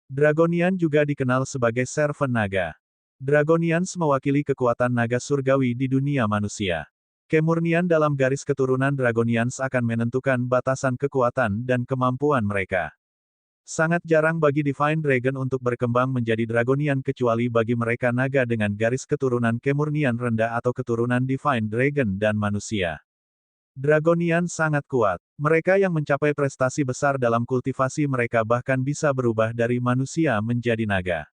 Dragonian juga dikenal sebagai servant naga. Dragonians mewakili kekuatan naga surgawi di dunia manusia. Kemurnian dalam garis keturunan Dragonians akan menentukan batasan kekuatan dan kemampuan mereka. Sangat jarang bagi Divine Dragon untuk berkembang menjadi Dragonian kecuali bagi mereka naga dengan garis keturunan kemurnian rendah atau keturunan Divine Dragon dan manusia. Dragonian sangat kuat. Mereka yang mencapai prestasi besar dalam kultivasi mereka bahkan bisa berubah dari manusia menjadi naga.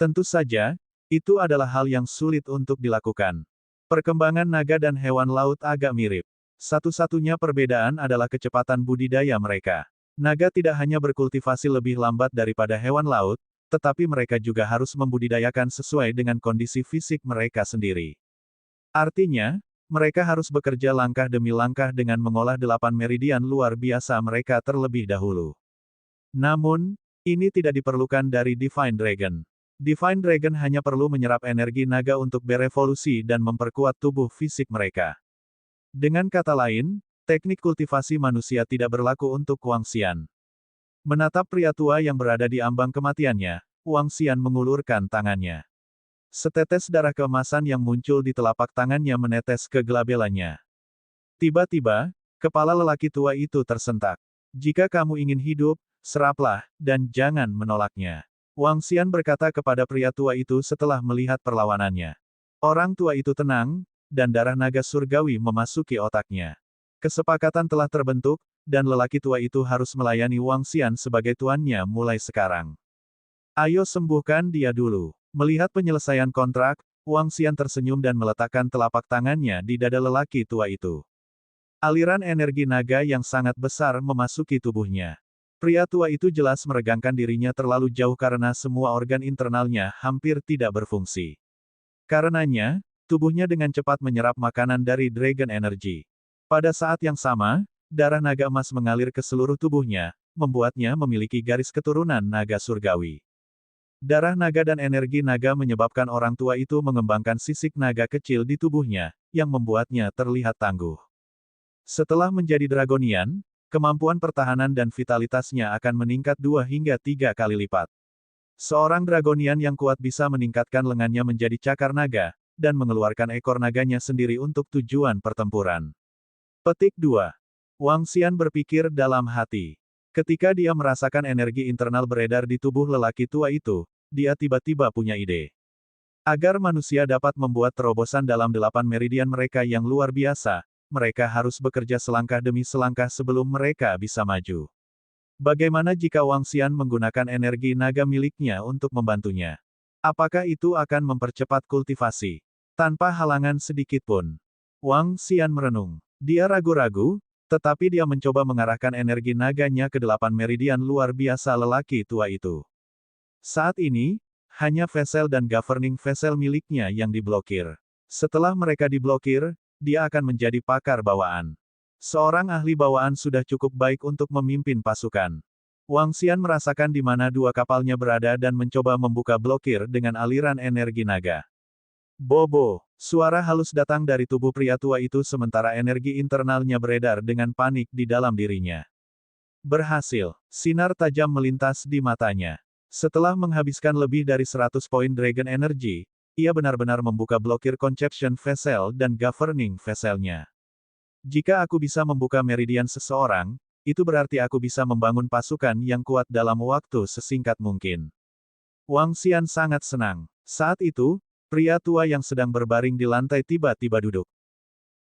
Tentu saja, itu adalah hal yang sulit untuk dilakukan. Perkembangan naga dan hewan laut agak mirip. Satu-satunya perbedaan adalah kecepatan budidaya mereka. Naga tidak hanya berkultivasi lebih lambat daripada hewan laut, tetapi mereka juga harus membudidayakan sesuai dengan kondisi fisik mereka sendiri. Artinya, Mereka harus bekerja langkah demi langkah dengan mengolah 8 meridian luar biasa mereka terlebih dahulu. Namun, ini tidak diperlukan dari Divine Dragon. Divine Dragon hanya perlu menyerap energi naga untuk berevolusi dan memperkuat tubuh fisik mereka. Dengan kata lain, teknik kultivasi manusia tidak berlaku untuk Wang Xian. Menatap pria tua yang berada di ambang kematiannya, Wang Xian mengulurkan tangannya. Setetes darah keemasan yang muncul di telapak tangannya menetes ke gelabelannya. Tiba-tiba, kepala lelaki tua itu tersentak. Jika kamu ingin hidup, seraplah, dan jangan menolaknya. Wang Xian berkata kepada pria tua itu setelah melihat perlawanannya. Orang tua itu tenang, dan darah naga surgawi memasuki otaknya. Kesepakatan telah terbentuk, dan lelaki tua itu harus melayani Wang Xian sebagai tuannya mulai sekarang. Ayo sembuhkan dia dulu. Melihat penyelesaian kontrak, Wang Xian tersenyum dan meletakkan telapak tangannya di dada lelaki tua itu. Aliran energi naga yang sangat besar memasuki tubuhnya. Pria tua itu jelas meregangkan dirinya terlalu jauh karena semua organ internalnya hampir tidak berfungsi. Karenanya, tubuhnya dengan cepat menyerap makanan dari Dragon Energy. Pada saat yang sama, darah naga emas mengalir ke seluruh tubuhnya, membuatnya memiliki garis keturunan naga surgawi. Darah naga dan energi naga menyebabkan orang tua itu mengembangkan sisik naga kecil di tubuhnya, yang membuatnya terlihat tangguh. Setelah menjadi Dragonian, kemampuan pertahanan dan vitalitasnya akan meningkat 2 hingga 3 kali lipat. Seorang Dragonian yang kuat bisa meningkatkan lengannya menjadi cakar naga, dan mengeluarkan ekor naganya sendiri untuk tujuan pertempuran. Petik 2. Wang Xian berpikir dalam hati. Ketika dia merasakan energi internal beredar di tubuh lelaki tua itu, dia tiba-tiba punya ide. Agar manusia dapat membuat terobosan dalam 8 meridian mereka yang luar biasa, mereka harus bekerja selangkah demi selangkah sebelum mereka bisa maju. Bagaimana jika Wang Xian menggunakan energi naga miliknya untuk membantunya? Apakah itu akan mempercepat kultivasi? Tanpa halangan sedikit pun. Wang Xian merenung. Dia ragu-ragu, tetapi dia mencoba mengarahkan energi naganya ke 8 meridian luar biasa lelaki tua itu. Saat ini, hanya vessel dan governing vessel miliknya yang diblokir. Setelah mereka diblokir, dia akan menjadi pakar bawaan. Seorang ahli bawaan sudah cukup baik untuk memimpin pasukan. Wang Xian merasakan di mana dua kapalnya berada dan mencoba membuka blokir dengan aliran energi naga. Bobo, suara halus datang dari tubuh pria tua itu sementara energi internalnya beredar dengan panik di dalam dirinya. Berhasil, sinar tajam melintas di matanya. Setelah menghabiskan lebih dari 100 poin Dragon Energy, ia benar-benar membuka blokir Conception Vessel dan Governing Vesselnya. Jika aku bisa membuka meridian seseorang, itu berarti aku bisa membangun pasukan yang kuat dalam waktu sesingkat mungkin. Wang Xian sangat senang. Saat itu, pria tua yang sedang berbaring di lantai tiba-tiba duduk.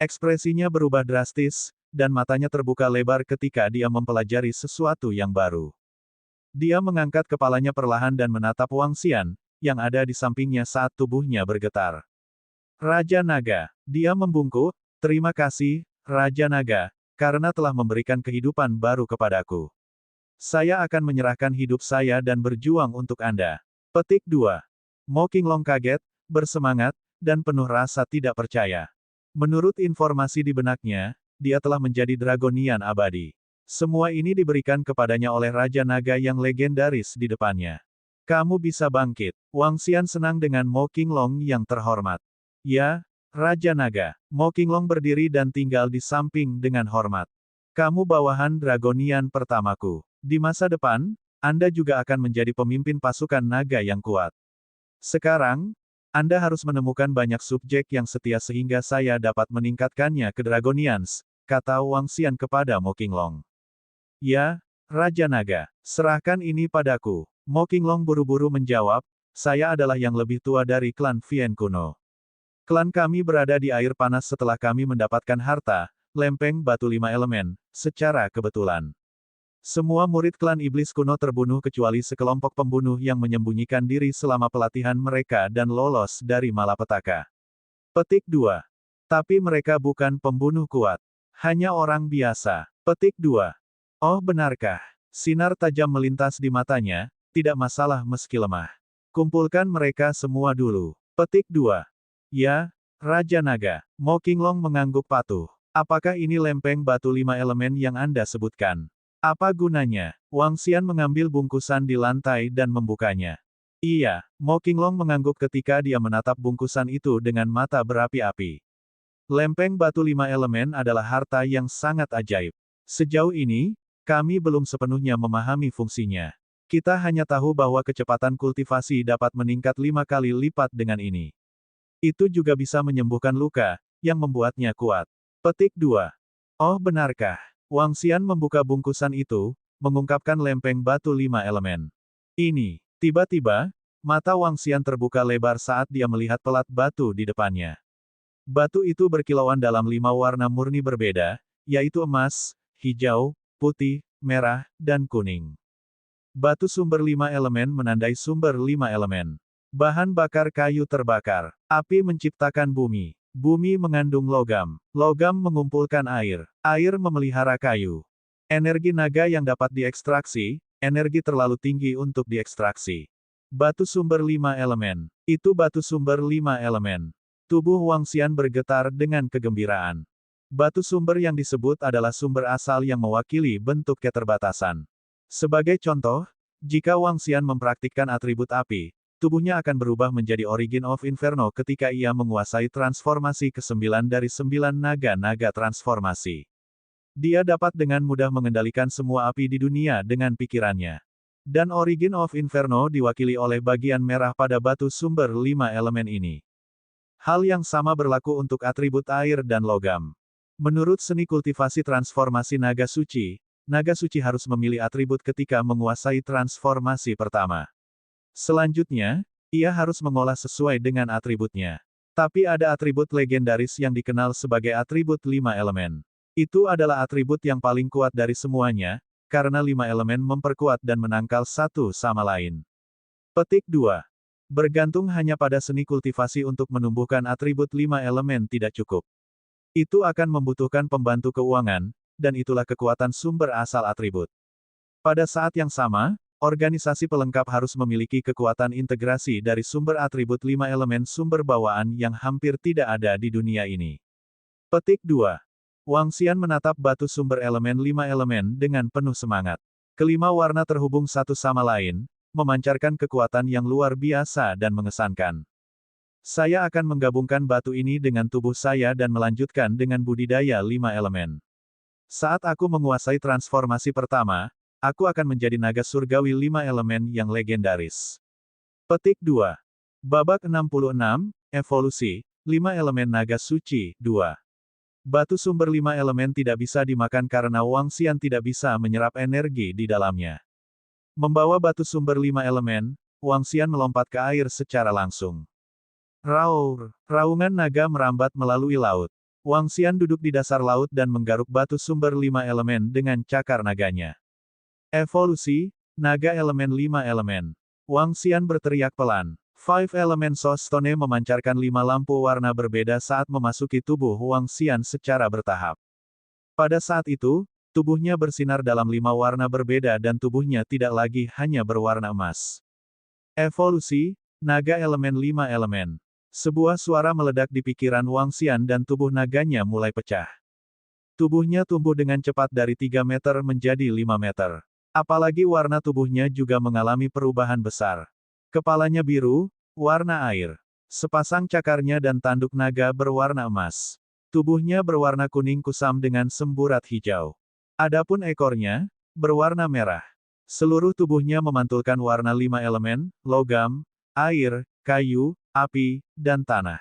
Ekspresinya berubah drastis, dan matanya terbuka lebar ketika dia mempelajari sesuatu yang baru. Dia mengangkat kepalanya perlahan dan menatap Wang Xian, yang ada di sampingnya saat tubuhnya bergetar. Raja Naga, dia membungkuk, terima kasih, Raja Naga, karena telah memberikan kehidupan baru kepadaku. Saya akan menyerahkan hidup saya dan berjuang untuk Anda. Petik 2. Mo Qinglong kaget, bersemangat, dan penuh rasa tidak percaya. Menurut informasi di benaknya, dia telah menjadi Dragonian abadi. Semua ini diberikan kepadanya oleh Raja Naga yang legendaris di depannya. Kamu bisa bangkit. Wang Xian senang dengan Mo Qinglong yang terhormat. Ya, Raja Naga. Mo Qinglong berdiri dan tinggal di samping dengan hormat. Kamu bawahan Dragonian pertamaku. Di masa depan, Anda juga akan menjadi pemimpin pasukan naga yang kuat. Sekarang, Anda harus menemukan banyak subjek yang setia sehingga saya dapat meningkatkannya ke Dragonians, kata Wang Xian kepada Mo Qinglong. Ya, Raja Naga, serahkan ini padaku. Mo Qinglong buru-buru menjawab, saya adalah yang lebih tua dari klan Vien kuno. Klan kami berada di air panas setelah kami mendapatkan harta, lempeng batu 5 elemen, secara kebetulan. Semua murid klan iblis kuno terbunuh kecuali sekelompok pembunuh yang menyembunyikan diri selama pelatihan mereka dan lolos dari malapetaka. Petik 2. Tapi mereka bukan pembunuh kuat. Hanya orang biasa. Petik 2. Oh benarkah? Sinar tajam melintas di matanya, tidak masalah meski lemah. Kumpulkan mereka semua dulu. Petik 2. Ya, Raja Naga. Mo Qinglong mengangguk patuh. Apakah ini lempeng batu 5 elemen yang Anda sebutkan? Apa gunanya? Wang Xian mengambil bungkusan di lantai dan membukanya. Iya, Mo Qinglong mengangguk ketika dia menatap bungkusan itu dengan mata berapi-api. Lempeng batu 5 elemen adalah harta yang sangat ajaib. Sejauh ini, kami belum sepenuhnya memahami fungsinya. Kita hanya tahu bahwa kecepatan kultivasi dapat meningkat 5 kali lipat dengan ini. Itu juga bisa menyembuhkan luka, yang membuatnya kuat. Petik 2. Oh benarkah? Wang Xian membuka bungkusan itu, mengungkapkan lempeng batu 5 elemen. Ini. Tiba-tiba, mata Wang Xian terbuka lebar saat dia melihat pelat batu di depannya. Batu itu berkilauan dalam 5 warna murni berbeda, yaitu emas, hijau, putih, merah, dan kuning. Batu sumber 5 elemen menandai sumber 5 elemen. Bahan bakar kayu terbakar. Api menciptakan bumi. Bumi mengandung logam. Logam mengumpulkan air. Air memelihara kayu. Energi naga yang dapat diekstraksi, energi terlalu tinggi untuk diekstraksi. Batu sumber 5 elemen. Itu batu sumber 5 elemen. Tubuh Wang Xian bergetar dengan kegembiraan. Batu sumber yang disebut adalah sumber asal yang mewakili bentuk keterbatasan. Sebagai contoh, jika Wang Xian mempraktikkan atribut api, tubuhnya akan berubah menjadi Origin of Inferno ketika ia menguasai transformasi ke-9 dari 9 naga-naga transformasi. Dia dapat dengan mudah mengendalikan semua api di dunia dengan pikirannya. Dan Origin of Inferno diwakili oleh bagian merah pada batu sumber 5 elemen ini. Hal yang sama berlaku untuk atribut air dan logam. Menurut seni kultivasi transformasi naga suci harus memilih atribut ketika menguasai transformasi pertama. Selanjutnya, ia harus mengolah sesuai dengan atributnya. Tapi ada atribut legendaris yang dikenal sebagai atribut 5 elemen. Itu adalah atribut yang paling kuat dari semuanya, karena 5 elemen memperkuat dan menangkal satu sama lain. Petik 2. Bergantung hanya pada seni kultivasi untuk menumbuhkan atribut 5 elemen tidak cukup. Itu akan membutuhkan pembantu keuangan, dan itulah kekuatan sumber asal atribut. Pada saat yang sama, organisasi pelengkap harus memiliki kekuatan integrasi dari sumber atribut 5 elemen sumber bawaan yang hampir tidak ada di dunia ini. Petik 2. Wang Xian menatap batu sumber elemen 5 elemen dengan penuh semangat. Kelima warna terhubung satu sama lain, memancarkan kekuatan yang luar biasa dan mengesankan. Saya akan menggabungkan batu ini dengan tubuh saya dan melanjutkan dengan budidaya 5 elemen. Saat aku menguasai transformasi pertama, aku akan menjadi naga surgawi 5 elemen yang legendaris. Petik 2. Babak 66, Evolusi, 5 elemen naga suci, 2. Batu sumber 5 elemen tidak bisa dimakan karena Wang Xian tidak bisa menyerap energi di dalamnya. Membawa batu sumber 5 elemen, Wang Xian melompat ke air secara langsung. Raur, raungan naga merambat melalui laut. Wang Xian duduk di dasar laut dan menggaruk batu sumber 5 elemen dengan cakar naganya. Evolusi, naga elemen 5 elemen. Wang Xian berteriak pelan. 5 Element Soul Stone memancarkan 5 lampu warna berbeda saat memasuki tubuh Wang Xian secara bertahap. Pada saat itu, tubuhnya bersinar dalam 5 warna berbeda dan tubuhnya tidak lagi hanya berwarna emas. Evolusi, naga elemen 5 elemen. Sebuah suara meledak di pikiran Wang Xian dan tubuh naganya mulai pecah. Tubuhnya tumbuh dengan cepat dari 3 meter menjadi 5 meter. Apalagi warna tubuhnya juga mengalami perubahan besar. Kepalanya biru, warna air. Sepasang cakarnya dan tanduk naga berwarna emas. Tubuhnya berwarna kuning kusam dengan semburat hijau. Adapun ekornya, berwarna merah. Seluruh tubuhnya memantulkan warna 5 elemen, logam, air, kayu, api, dan tanah.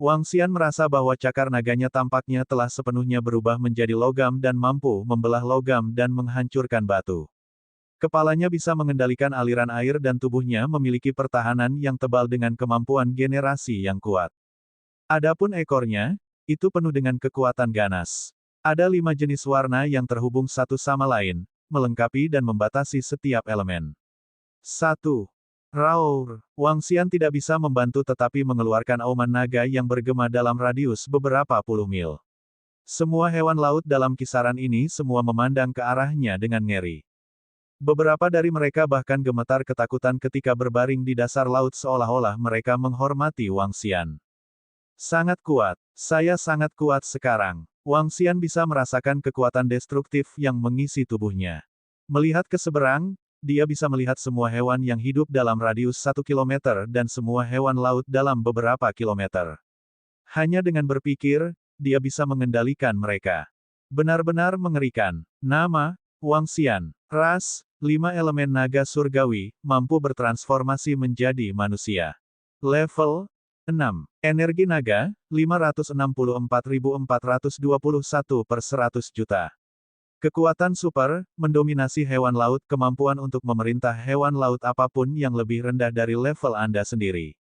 Wang Xian merasa bahwa cakar naganya tampaknya telah sepenuhnya berubah menjadi logam dan mampu membelah logam dan menghancurkan batu. Kepalanya bisa mengendalikan aliran air dan tubuhnya memiliki pertahanan yang tebal dengan kemampuan generasi yang kuat. Adapun ekornya, itu penuh dengan kekuatan ganas. Ada 5 jenis warna yang terhubung satu sama lain, melengkapi dan membatasi setiap elemen. 1. Raur. Wang Xian tidak bisa membantu tetapi mengeluarkan auman naga yang bergema dalam radius beberapa puluh mil. Semua hewan laut dalam kisaran ini semua memandang ke arahnya dengan ngeri. Beberapa dari mereka bahkan gemetar ketakutan ketika berbaring di dasar laut seolah-olah mereka menghormati Wang Xian. Sangat kuat. Saya sangat kuat sekarang. Wang Xian bisa merasakan kekuatan destruktif yang mengisi tubuhnya. Melihat ke seberang, dia bisa melihat semua hewan yang hidup dalam radius 1 kilometer dan semua hewan laut dalam beberapa kilometer. Hanya dengan berpikir, dia bisa mengendalikan mereka. Benar-benar mengerikan. Nama, Wang Xian. Ras, 5 elemen naga surgawi, mampu bertransformasi menjadi manusia. Level 6. Energi naga, 564.421 per 100 juta. Kekuatan super, mendominasi hewan laut, kemampuan untuk memerintah hewan laut apapun yang lebih rendah dari level Anda sendiri.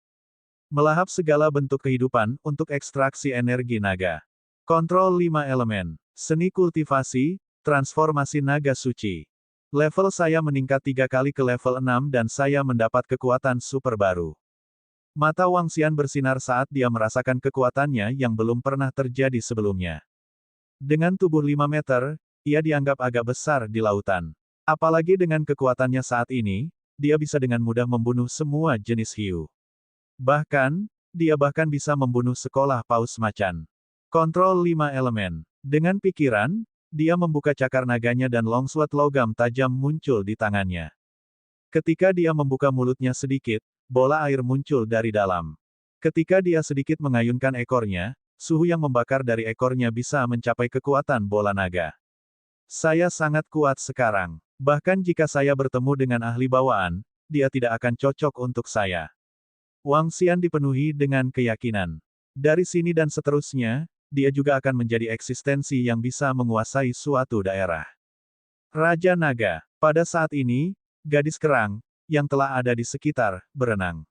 Melahap segala bentuk kehidupan, untuk ekstraksi energi naga. Kontrol 5 elemen. Seni kultivasi, transformasi naga suci. Level saya meningkat 3 kali ke level 6 dan saya mendapat kekuatan super baru. Mata Wang Xian bersinar saat dia merasakan kekuatannya yang belum pernah terjadi sebelumnya. Dengan tubuh 5 meter, ia dianggap agak besar di lautan. Apalagi dengan kekuatannya saat ini, dia bisa dengan mudah membunuh semua jenis hiu. Bahkan, dia bahkan bisa membunuh sekolah paus macan. Kontrol 5 elemen. Dengan pikiran, dia membuka cakar naganya dan longsword logam tajam muncul di tangannya. Ketika dia membuka mulutnya sedikit, bola air muncul dari dalam. Ketika dia sedikit mengayunkan ekornya, suhu yang membakar dari ekornya bisa mencapai kekuatan bola naga. Saya sangat kuat sekarang. Bahkan jika saya bertemu dengan ahli bawaan, dia tidak akan cocok untuk saya. Wang Xian dipenuhi dengan keyakinan. Dari sini dan seterusnya, dia juga akan menjadi eksistensi yang bisa menguasai suatu daerah. Raja Naga. Pada saat ini, gadis kerang, yang telah ada di sekitar, berenang.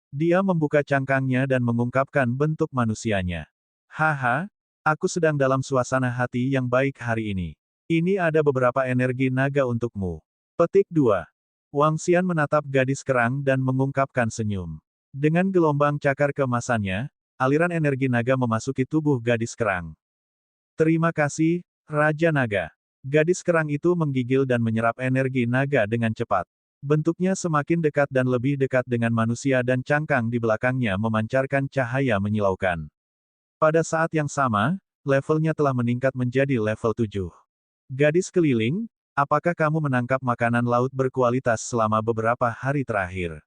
Dia membuka cangkangnya dan mengungkapkan bentuk manusianya. Haha, aku sedang dalam suasana hati yang baik hari ini. Ini ada beberapa energi naga untukmu. Petik 2. Wang Xian menatap gadis kerang dan mengungkapkan senyum. Dengan gelombang cakar keemasannya, aliran energi naga memasuki tubuh gadis kerang. Terima kasih, Raja Naga. Gadis kerang itu menggigil dan menyerap energi naga dengan cepat. Bentuknya semakin dekat dan lebih dekat dengan manusia dan cangkang di belakangnya memancarkan cahaya menyilaukan. Pada saat yang sama, levelnya telah meningkat menjadi level 7. Gadis keliling, apakah kamu menangkap makanan laut berkualitas selama beberapa hari terakhir?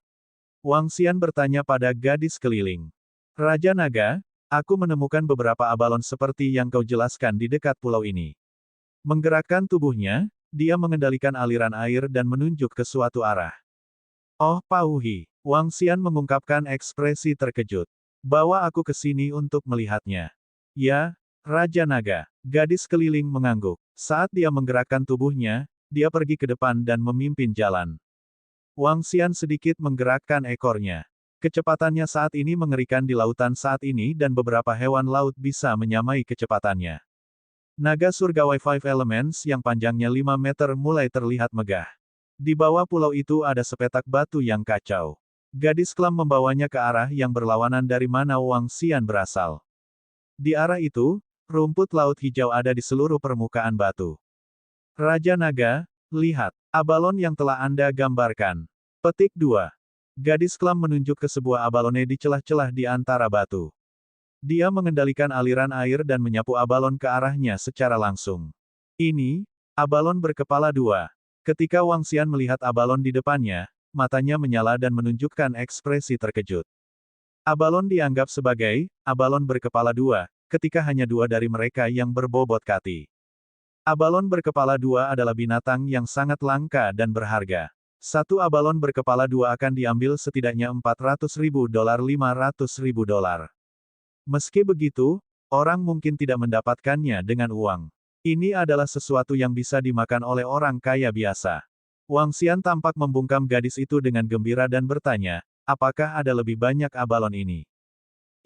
Wang Xian bertanya pada gadis keliling. Raja Naga, aku menemukan beberapa abalon seperti yang kau jelaskan di dekat pulau ini. Menggerakkan tubuhnya, dia mengendalikan aliran air dan menunjuk ke suatu arah. Oh Pauhi, Wang Xian mengungkapkan ekspresi terkejut. Bawa aku ke sini untuk melihatnya. Ya, Raja Naga. Gadis keliling mengangguk. Saat dia menggerakkan tubuhnya, dia pergi ke depan dan memimpin jalan. Wang Xian sedikit menggerakkan ekornya. Kecepatannya saat ini mengerikan di lautan saat ini dan beberapa hewan laut bisa menyamai kecepatannya. Naga surgawi 5 Elements yang panjangnya 5 meter mulai terlihat megah. Di bawah pulau itu ada sepetak batu yang kacau. Gadis kelam membawanya ke arah yang berlawanan dari mana Wang Xian berasal. Di arah itu, rumput laut hijau ada di seluruh permukaan batu. Raja Naga, lihat, abalon yang telah Anda gambarkan. Petik 2. Gadis kelam menunjuk ke sebuah abalone di celah-celah di antara batu. Dia mengendalikan aliran air dan menyapu abalon ke arahnya secara langsung. Ini, abalon berkepala 2. Ketika Wang Xian melihat abalon di depannya, matanya menyala dan menunjukkan ekspresi terkejut. Abalon dianggap sebagai abalon berkepala 2, ketika hanya 2 dari mereka yang berbobot kati. Abalon berkepala 2 adalah binatang yang sangat langka dan berharga. Satu abalon berkepala 2 akan diambil setidaknya $400.000 $500.000. Meski begitu, orang mungkin tidak mendapatkannya dengan uang. Ini adalah sesuatu yang bisa dimakan oleh orang kaya biasa. Wang Xian tampak membungkam gadis itu dengan gembira dan bertanya, apakah ada lebih banyak abalon ini?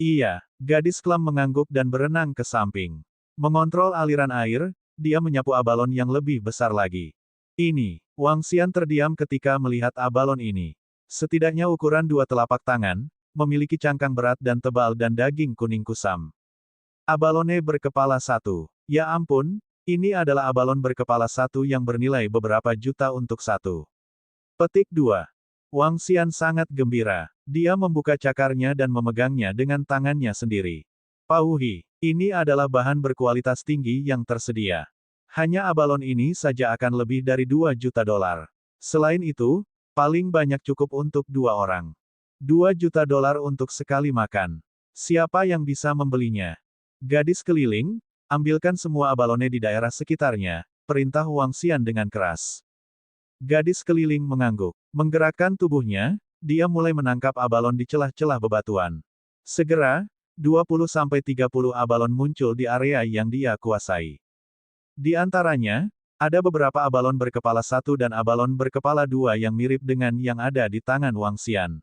Iya, gadis kelam mengangguk dan berenang ke samping. Mengontrol aliran air, dia menyapu abalon yang lebih besar lagi. Ini, Wang Xian terdiam ketika melihat abalon ini. Setidaknya ukuran 2 telapak tangan, memiliki cangkang berat dan tebal dan daging kuning kusam. Abalone berkepala 1. Ya ampun, ini adalah abalon berkepala 1 yang bernilai beberapa juta untuk 1. Petik 2. Wang Xian sangat gembira. Dia membuka cakarnya dan memegangnya dengan tangannya sendiri. Pauhi, ini adalah bahan berkualitas tinggi yang tersedia. Hanya abalon ini saja akan lebih dari 2 juta dolar. Selain itu, paling banyak cukup untuk 2 orang. 2 juta dolar untuk sekali makan. Siapa yang bisa membelinya? Gadis keliling, ambilkan semua abalone di daerah sekitarnya, perintah Wang Xian dengan keras. Gadis keliling mengangguk. Menggerakkan tubuhnya, dia mulai menangkap abalon di celah-celah bebatuan. Segera, 20-30 abalon muncul di area yang dia kuasai. Di antaranya, ada beberapa abalon berkepala satu dan abalon berkepala dua yang mirip dengan yang ada di tangan Wang Xian.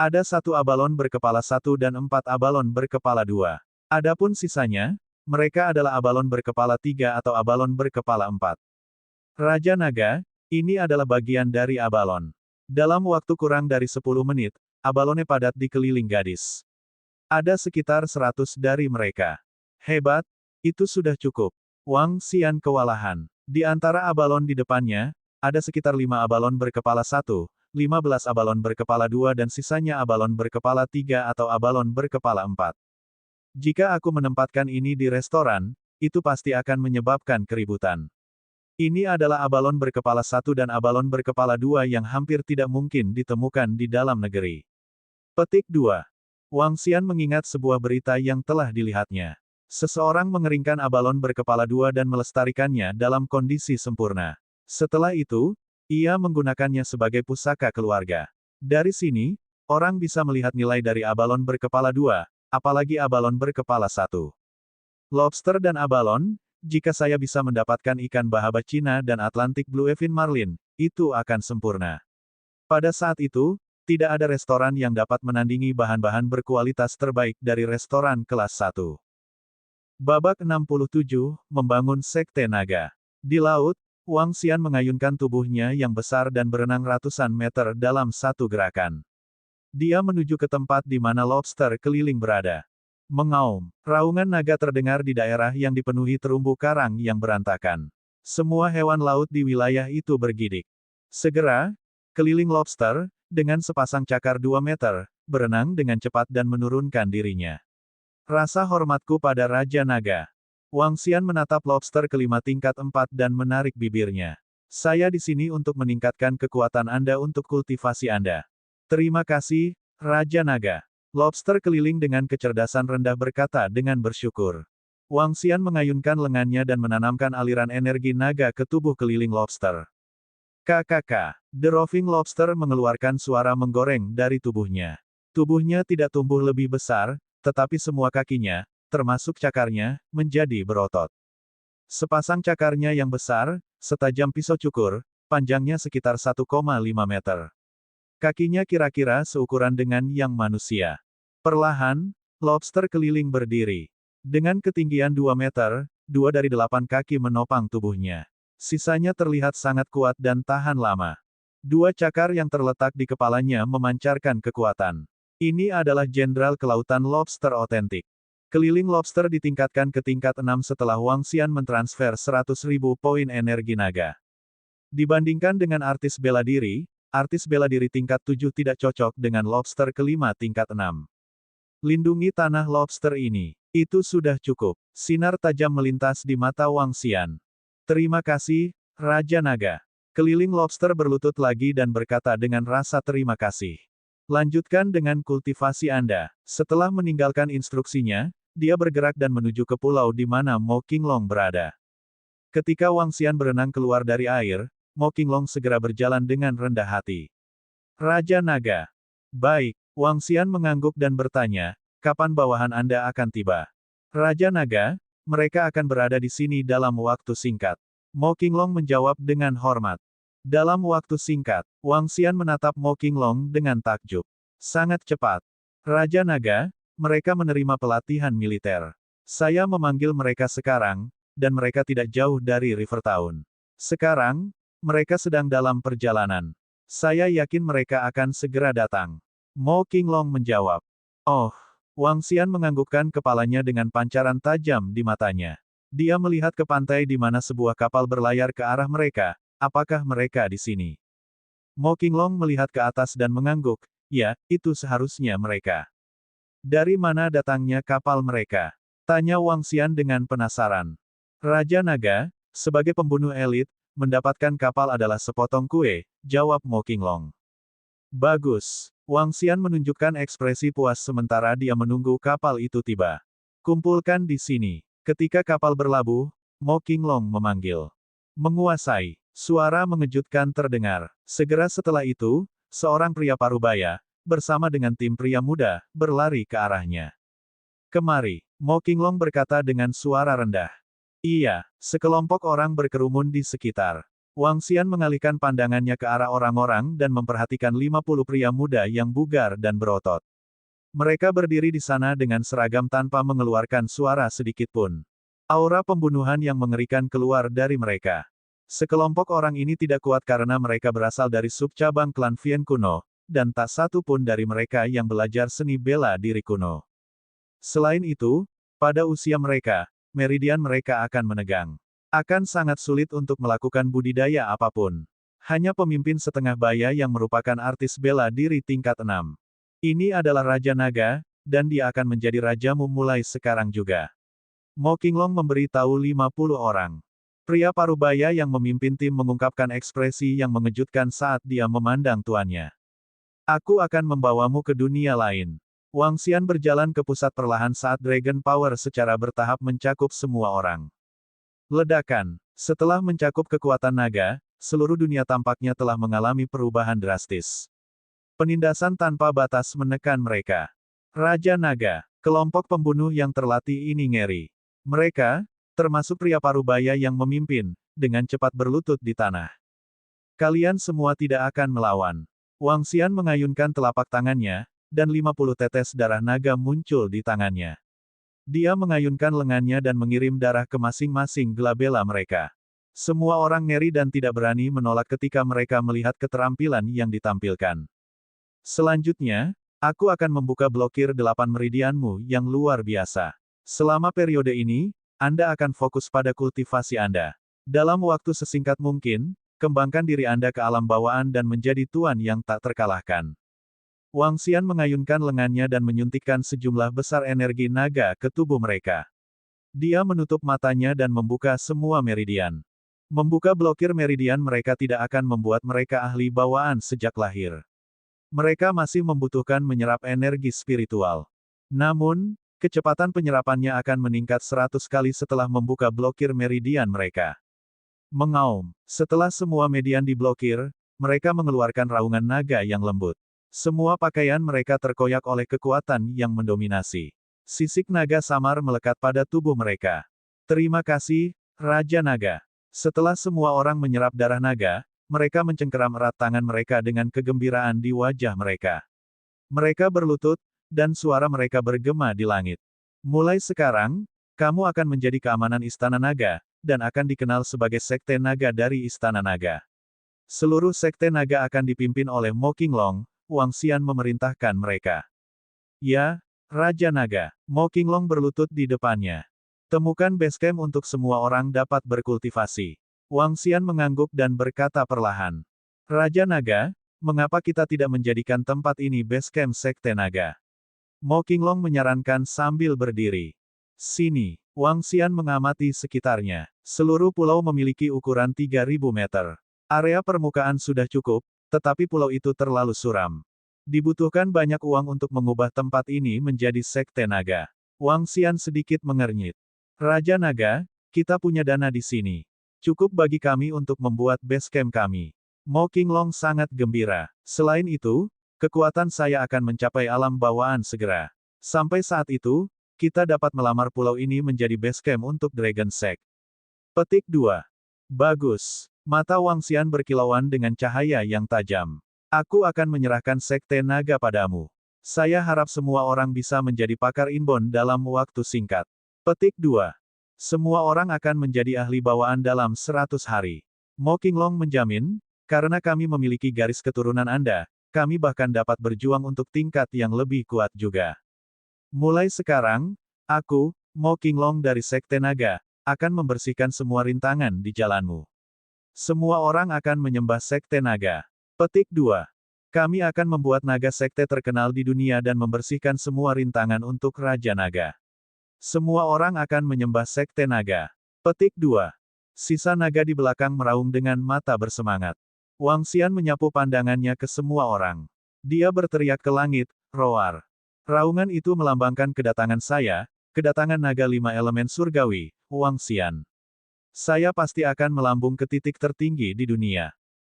Ada 1 abalon berkepala 1 dan 4 abalon berkepala 2. Adapun sisanya, mereka adalah abalon berkepala 3 atau abalon berkepala 4. Raja Naga, ini adalah bagian dari abalon. Dalam waktu kurang dari 10 menit, abalone padat di keliling gadis. Ada sekitar 100 dari mereka. Hebat, itu sudah cukup. Wang Xian kewalahan. Di antara abalon di depannya, ada sekitar 5 abalon berkepala 1, 15 abalon berkepala 2 dan sisanya abalon berkepala 3 atau abalon berkepala 4. Jika aku menempatkan ini di restoran, itu pasti akan menyebabkan keributan. Ini adalah abalon berkepala 1 dan abalon berkepala 2 yang hampir tidak mungkin ditemukan di dalam negeri. Petik 2. Wang Xian mengingat sebuah berita yang telah dilihatnya. Seseorang mengeringkan abalon berkepala 2 dan melestarikannya dalam kondisi sempurna. Setelah itu, ia menggunakannya sebagai pusaka keluarga. Dari sini, orang bisa melihat nilai dari abalon berkepala 2, apalagi abalon berkepala 1. Lobster dan abalon, jika saya bisa mendapatkan ikan bahaba Cina dan Atlantic Bluefin Marlin, itu akan sempurna. Pada saat itu, tidak ada restoran yang dapat menandingi bahan-bahan berkualitas terbaik dari restoran kelas 1. Babak 67, Membangun Sekte Naga. Di laut, Wang Xian mengayunkan tubuhnya yang besar dan berenang ratusan meter dalam satu gerakan. Dia menuju ke tempat di mana lobster keliling berada. Mengaum, raungan naga terdengar di daerah yang dipenuhi terumbu karang yang berantakan. Semua hewan laut di wilayah itu bergidik. Segera, keliling lobster, dengan sepasang cakar 2 meter, berenang dengan cepat dan menurunkan dirinya. Rasa hormatku pada Raja Naga. Wang Xian menatap lobster kelima tingkat 4 dan menarik bibirnya. Saya di sini untuk meningkatkan kekuatan Anda untuk kultivasi Anda. Terima kasih, Raja Naga. Lobster keliling dengan kecerdasan rendah berkata dengan bersyukur. Wang Xian mengayunkan lengannya dan menanamkan aliran energi naga ke tubuh keliling lobster. KKK. The Roving Lobster mengeluarkan suara menggoreng dari tubuhnya. Tubuhnya tidak tumbuh lebih besar, tetapi semua kakinya, termasuk cakarnya, menjadi berotot. Sepasang cakarnya yang besar, setajam pisau cukur, panjangnya sekitar 1,5 meter. Kakinya kira-kira seukuran dengan yang manusia. Perlahan, lobster keliling berdiri. Dengan ketinggian 2 meter, 2 dari 8 kaki menopang tubuhnya. Sisanya terlihat sangat kuat dan tahan lama. 2 cakar yang terletak di kepalanya memancarkan kekuatan. Ini adalah Jenderal Kelautan Lobster otentik. Keliling lobster ditingkatkan ke tingkat 6 setelah Wang Xian mentransfer 100.000 poin energi naga. Dibandingkan dengan artis bela diri tingkat 7 tidak cocok dengan lobster kelima tingkat 6. Lindungi tanah lobster ini. Itu sudah cukup. Sinar tajam melintas di mata Wang Xian. Terima kasih, Raja Naga. Keliling lobster berlutut lagi dan berkata dengan rasa terima kasih. Lanjutkan dengan kultivasi Anda. Setelah meninggalkan instruksinya, dia bergerak dan menuju ke pulau di mana Mo Qinglong berada. Ketika Wang Xian berenang keluar dari air, Mo Qinglong segera berjalan dengan rendah hati. Raja Naga. Baik, Wang Xian mengangguk dan bertanya, kapan bawahan Anda akan tiba? Raja Naga, mereka akan berada di sini dalam waktu singkat. Mo Qinglong menjawab dengan hormat. Dalam waktu singkat, Wang Xian menatap Mo Qinglong dengan takjub. Sangat cepat. Raja Naga, mereka menerima pelatihan militer. Saya memanggil mereka sekarang, dan mereka tidak jauh dari Rivertown. Sekarang, mereka sedang dalam perjalanan. Saya yakin mereka akan segera datang. Mo Qinglong menjawab. Oh, Wang Xian menganggukkan kepalanya dengan pancaran tajam di matanya. Dia melihat ke pantai di mana sebuah kapal berlayar ke arah mereka. Apakah mereka di sini? Mo Qinglong melihat ke atas dan mengangguk. Ya, itu seharusnya mereka. Dari mana datangnya kapal mereka? Tanya Wang Xian dengan penasaran. Raja Naga, sebagai pembunuh elit, mendapatkan kapal adalah sepotong kue, jawab Mo Qinglong. Bagus. Wang Xian menunjukkan ekspresi puas sementara dia menunggu kapal itu tiba. Kumpulkan di sini. Ketika kapal berlabuh, Mo Qinglong memanggil. Menguasai. Suara mengejutkan terdengar. Segera setelah itu, seorang pria parubaya, bersama dengan tim pria muda, berlari ke arahnya. Kemari, Mo Qinglong berkata dengan suara rendah. Iya, sekelompok orang berkerumun di sekitar. Wang Xian mengalihkan pandangannya ke arah orang-orang dan memperhatikan 50 pria muda yang bugar dan berotot. Mereka berdiri di sana dengan seragam tanpa mengeluarkan suara sedikit pun. Aura pembunuhan yang mengerikan keluar dari mereka. Sekelompok orang ini tidak kuat karena mereka berasal dari subcabang klan Vian kuno, dan tak satu pun dari mereka yang belajar seni bela diri kuno. Selain itu, pada usia mereka, meridian mereka akan menegang. Akan sangat sulit untuk melakukan budidaya apapun. Hanya pemimpin setengah baya yang merupakan artis bela diri tingkat 6. Ini adalah Raja Naga, dan dia akan menjadi rajamu mulai sekarang juga. Mo Qinglong memberi tahu 50 orang. Pria parubaya yang memimpin tim mengungkapkan ekspresi yang mengejutkan saat dia memandang tuannya. Aku akan membawamu ke dunia lain. Wang Xian berjalan ke pusat perlahan saat Dragon Power secara bertahap mencakup semua orang. Ledakan. Setelah mencakup kekuatan naga, seluruh dunia tampaknya telah mengalami perubahan drastis. Penindasan tanpa batas menekan mereka. Raja Naga, kelompok pembunuh yang terlatih ini ngeri. Mereka, termasuk pria parubaya yang memimpin, dengan cepat berlutut di tanah. Kalian semua tidak akan melawan. Wang Xian mengayunkan telapak tangannya, dan 50 tetes darah naga muncul di tangannya. Dia mengayunkan lengannya dan mengirim darah ke masing-masing glabella mereka. Semua orang ngeri dan tidak berani menolak ketika mereka melihat keterampilan yang ditampilkan. Selanjutnya, aku akan membuka blokir 8 meridianmu yang luar biasa. Selama periode ini, Anda akan fokus pada kultivasi Anda. Dalam waktu sesingkat mungkin, kembangkan diri Anda ke alam bawaan dan menjadi tuan yang tak terkalahkan. Wang Xian mengayunkan lengannya dan menyuntikkan sejumlah besar energi naga ke tubuh mereka. Dia menutup matanya dan membuka semua meridian. Membuka blokir meridian mereka tidak akan membuat mereka ahli bawaan sejak lahir. Mereka masih membutuhkan menyerap energi spiritual. Namun, kecepatan penyerapannya akan meningkat 100 kali setelah membuka blokir meridian mereka. Mengaum. Setelah semua median diblokir, mereka mengeluarkan raungan naga yang lembut. Semua pakaian mereka terkoyak oleh kekuatan yang mendominasi. Sisik naga samar melekat pada tubuh mereka. Terima kasih, Raja Naga. Setelah semua orang menyerap darah naga, mereka mencengkeram erat tangan mereka dengan kegembiraan di wajah mereka. Mereka berlutut, dan suara mereka bergema di langit. Mulai sekarang, kamu akan menjadi keamanan Istana Naga, dan akan dikenal sebagai Sekte Naga dari Istana Naga. Seluruh Sekte Naga akan dipimpin oleh Mo Qinglong, Wang Xian memerintahkan mereka. Ya, Raja Naga. Mo Qinglong berlutut di depannya. Temukan base camp untuk semua orang dapat berkultivasi. Wang Xian mengangguk dan berkata perlahan. Raja Naga, mengapa kita tidak menjadikan tempat ini base camp Sekte Naga? Mo Qinglong menyarankan sambil berdiri. Sini. Wang Xian mengamati sekitarnya. Seluruh pulau memiliki ukuran 3000 meter. Area permukaan sudah cukup, tetapi pulau itu terlalu suram. Dibutuhkan banyak uang untuk mengubah tempat ini menjadi Sekte Naga. Wang Xian sedikit mengernyit. Raja Naga, kita punya dana di sini. Cukup bagi kami untuk membuat base camp kami. Mo Qinglong sangat gembira. Selain itu, kekuatan saya akan mencapai alam bawaan segera. Sampai saat itu, kita dapat melamar pulau ini menjadi base camp untuk Dragon Sect. Petik 2. Bagus. Mata Wang Xian berkilauan dengan cahaya yang tajam. Aku akan menyerahkan Sekte Naga padamu. Saya harap semua orang bisa menjadi pakar inbound dalam waktu singkat. Petik 2. Semua orang akan menjadi ahli bawaan dalam 100 hari. Mo Qinglong menjamin, karena kami memiliki garis keturunan Anda, kami bahkan dapat berjuang untuk tingkat yang lebih kuat juga. Mulai sekarang, aku, Mo Qinglong dari Sekte Naga, akan membersihkan semua rintangan di jalanmu. Semua orang akan menyembah Sekte Naga. Petik 2. Kami akan membuat naga sekte terkenal di dunia dan membersihkan semua rintangan untuk Raja Naga. Semua orang akan menyembah sekte naga. Petik 2. Sisa naga di belakang meraung dengan mata bersemangat. Wang Xian menyapu pandangannya ke semua orang. Dia berteriak ke langit, roar. Raungan itu melambangkan kedatangan saya, kedatangan naga 5 elemen surgawi, Wang Xian. Saya pasti akan melambung ke titik tertinggi di dunia.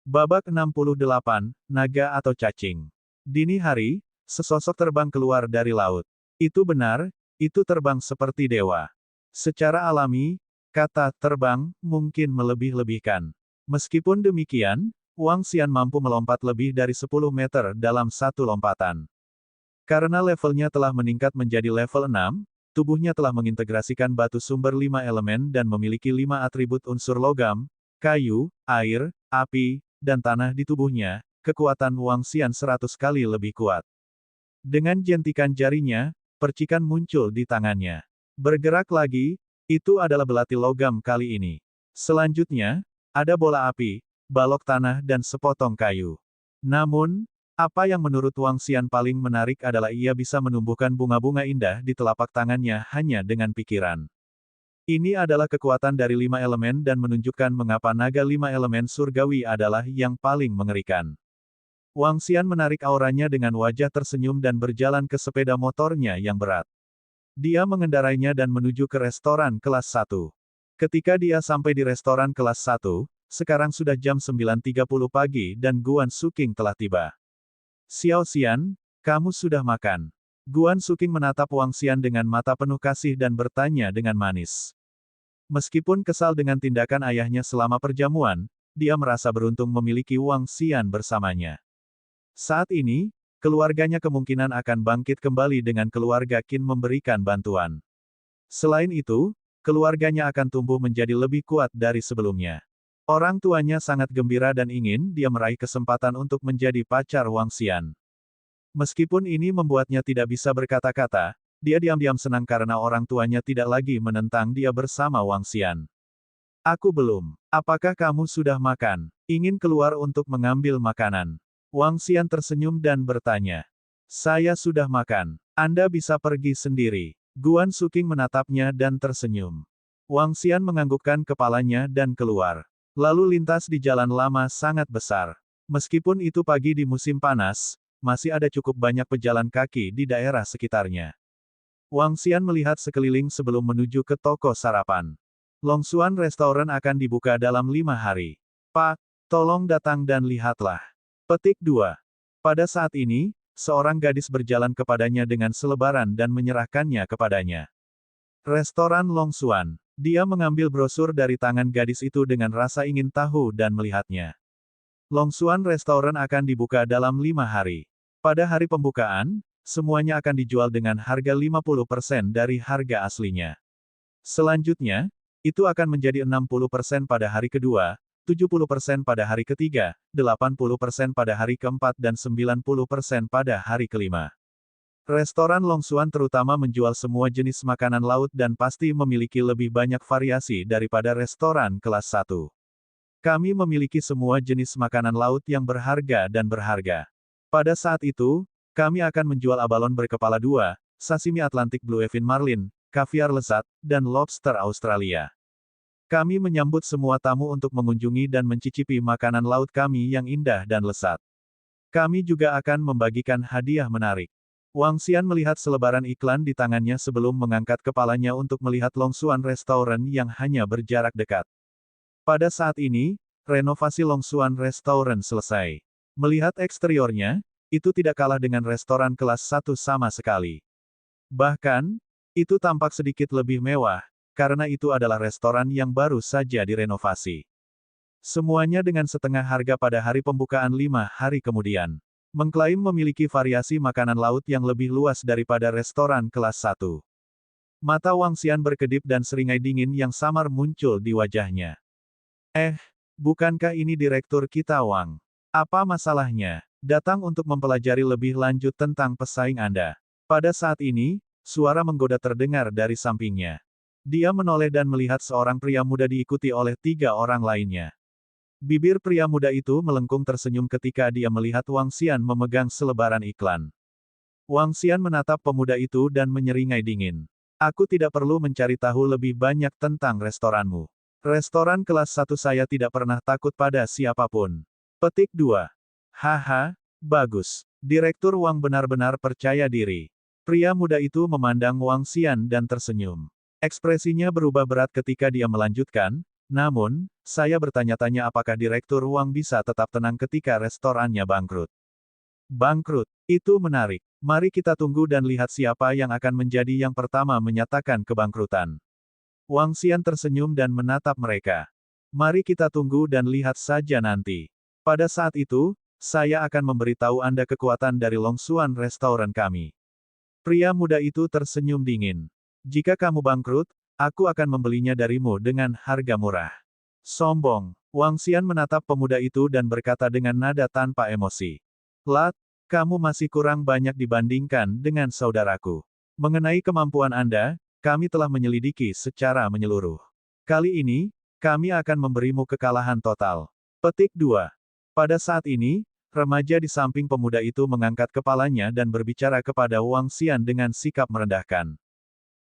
Babak 68, Naga atau Cacing. Dini hari, sesosok terbang keluar dari laut. Itu benar, itu terbang seperti dewa. Secara alami, kata terbang mungkin melebih-lebihkan. Meskipun demikian, Wang Xian mampu melompat lebih dari 10 meter dalam satu lompatan. Karena levelnya telah meningkat menjadi level 6, tubuhnya telah mengintegrasikan batu sumber 5 elemen dan memiliki 5 atribut unsur logam, kayu, air, api, dan tanah di tubuhnya. Kekuatan Wang Xian 100 kali lebih kuat. Dengan jentikan jarinya, percikan muncul di tangannya. Bergerak lagi, itu adalah belati logam kali ini. Selanjutnya, ada bola api, balok tanah dan sepotong kayu. Namun, apa yang menurut Wang Xian paling menarik adalah ia bisa menumbuhkan bunga-bunga indah di telapak tangannya hanya dengan pikiran. Ini adalah kekuatan dari 5 elemen dan menunjukkan mengapa naga 5 elemen surgawi adalah yang paling mengerikan. Wang Xian menarik auranya dengan wajah tersenyum dan berjalan ke sepeda motornya yang berat. Dia mengendarainya dan menuju ke restoran kelas 1. Ketika dia sampai di restoran kelas 1, sekarang sudah jam 9.30 pagi dan Guan Suking telah tiba. Xiao Xian, kamu sudah makan? Guan Suking menatap Wang Xian dengan mata penuh kasih dan bertanya dengan manis. Meskipun kesal dengan tindakan ayahnya selama perjamuan, dia merasa beruntung memiliki Wang Xian bersamanya. Saat ini, keluarganya kemungkinan akan bangkit kembali dengan keluarga Qin memberikan bantuan. Selain itu, keluarganya akan tumbuh menjadi lebih kuat dari sebelumnya. Orang tuanya sangat gembira dan ingin dia meraih kesempatan untuk menjadi pacar Wang Xian. Meskipun ini membuatnya tidak bisa berkata-kata, dia diam-diam senang karena orang tuanya tidak lagi menentang dia bersama Wang Xian. Aku belum. Apakah kamu sudah makan? Ingin keluar untuk mengambil makanan? Wang Xian tersenyum dan bertanya. Saya sudah makan. Anda bisa pergi sendiri. Guan Suking menatapnya dan tersenyum. Wang Xian menganggukkan kepalanya dan keluar. Lalu lintas di jalan lama sangat besar. Meskipun itu pagi di musim panas, masih ada cukup banyak pejalan kaki di daerah sekitarnya. Wang Xian melihat sekeliling sebelum menuju ke toko sarapan. Longsuan Restoran akan dibuka dalam 5 hari. Pak, tolong datang dan lihatlah. Petik 2. Pada saat ini, seorang gadis berjalan kepadanya dengan selebaran dan menyerahkannya kepadanya. Restoran Longsuan. Dia mengambil brosur dari tangan gadis itu dengan rasa ingin tahu dan melihatnya. Longsuan Restoran akan dibuka dalam 5 hari. Pada hari pembukaan, semuanya akan dijual dengan harga 50% dari harga aslinya. Selanjutnya, itu akan menjadi 60% pada hari kedua, 70% pada hari ketiga, 80% pada hari keempat dan 90% pada hari kelima. Restoran Longsuan terutama menjual semua jenis makanan laut dan pasti memiliki lebih banyak variasi daripada restoran kelas 1. Kami memiliki semua jenis makanan laut yang berharga dan berharga. Pada saat itu, kami akan menjual abalon berkepala 2, sashimi Atlantic Bluefin Marlin, kaviar lezat, dan lobster Australia. Kami menyambut semua tamu untuk mengunjungi dan mencicipi makanan laut kami yang indah dan lezat. Kami juga akan membagikan hadiah menarik. Wang Xian melihat selebaran iklan di tangannya sebelum mengangkat kepalanya untuk melihat Longsuan Restoran yang hanya berjarak dekat. Pada saat ini, renovasi Longsuan Restoran selesai. Melihat eksteriornya, itu tidak kalah dengan restoran kelas 1 sama sekali. Bahkan, itu tampak sedikit lebih mewah, karena itu adalah restoran yang baru saja direnovasi. Semuanya dengan setengah harga pada hari pembukaan 5 hari kemudian. Mengklaim memiliki variasi makanan laut yang lebih luas daripada restoran kelas 1. Mata Wang Xian berkedip dan seringai dingin yang samar muncul di wajahnya. Bukankah ini direktur kita Wang? Apa masalahnya? Datang untuk mempelajari lebih lanjut tentang pesaing Anda. Pada saat ini, suara menggoda terdengar dari sampingnya. Dia menoleh dan melihat seorang pria muda diikuti oleh 3 orang lainnya. Bibir pria muda itu melengkung tersenyum ketika dia melihat Wang Xian memegang selebaran iklan. Wang Xian menatap pemuda itu dan menyeringai dingin. Aku tidak perlu mencari tahu lebih banyak tentang restoranmu. Restoran kelas 1 saya tidak pernah takut pada siapapun. Petik 2. Haha, bagus. Direktur Wang benar-benar percaya diri. Pria muda itu memandang Wang Xian dan tersenyum. Ekspresinya berubah berat ketika dia melanjutkan, namun, saya bertanya-tanya apakah Direktur Wang bisa tetap tenang ketika restorannya bangkrut. Bangkrut, itu menarik. Mari kita tunggu dan lihat siapa yang akan menjadi yang pertama menyatakan kebangkrutan. Wang Xian tersenyum dan menatap mereka. Mari kita tunggu dan lihat saja nanti. Pada saat itu, saya akan memberitahu Anda kekuatan dari Longxuan restoran kami. Pria muda itu tersenyum dingin. Jika kamu bangkrut, aku akan membelinya darimu dengan harga murah. Sombong. Wang Xian menatap pemuda itu dan berkata dengan nada tanpa emosi. Lat, kamu masih kurang banyak dibandingkan dengan saudaraku. Mengenai kemampuan Anda, kami telah menyelidiki secara menyeluruh. Kali ini, kami akan memberimu kekalahan total. Petik 2. Pada saat ini, remaja di samping pemuda itu mengangkat kepalanya dan berbicara kepada Wang Xian dengan sikap merendahkan.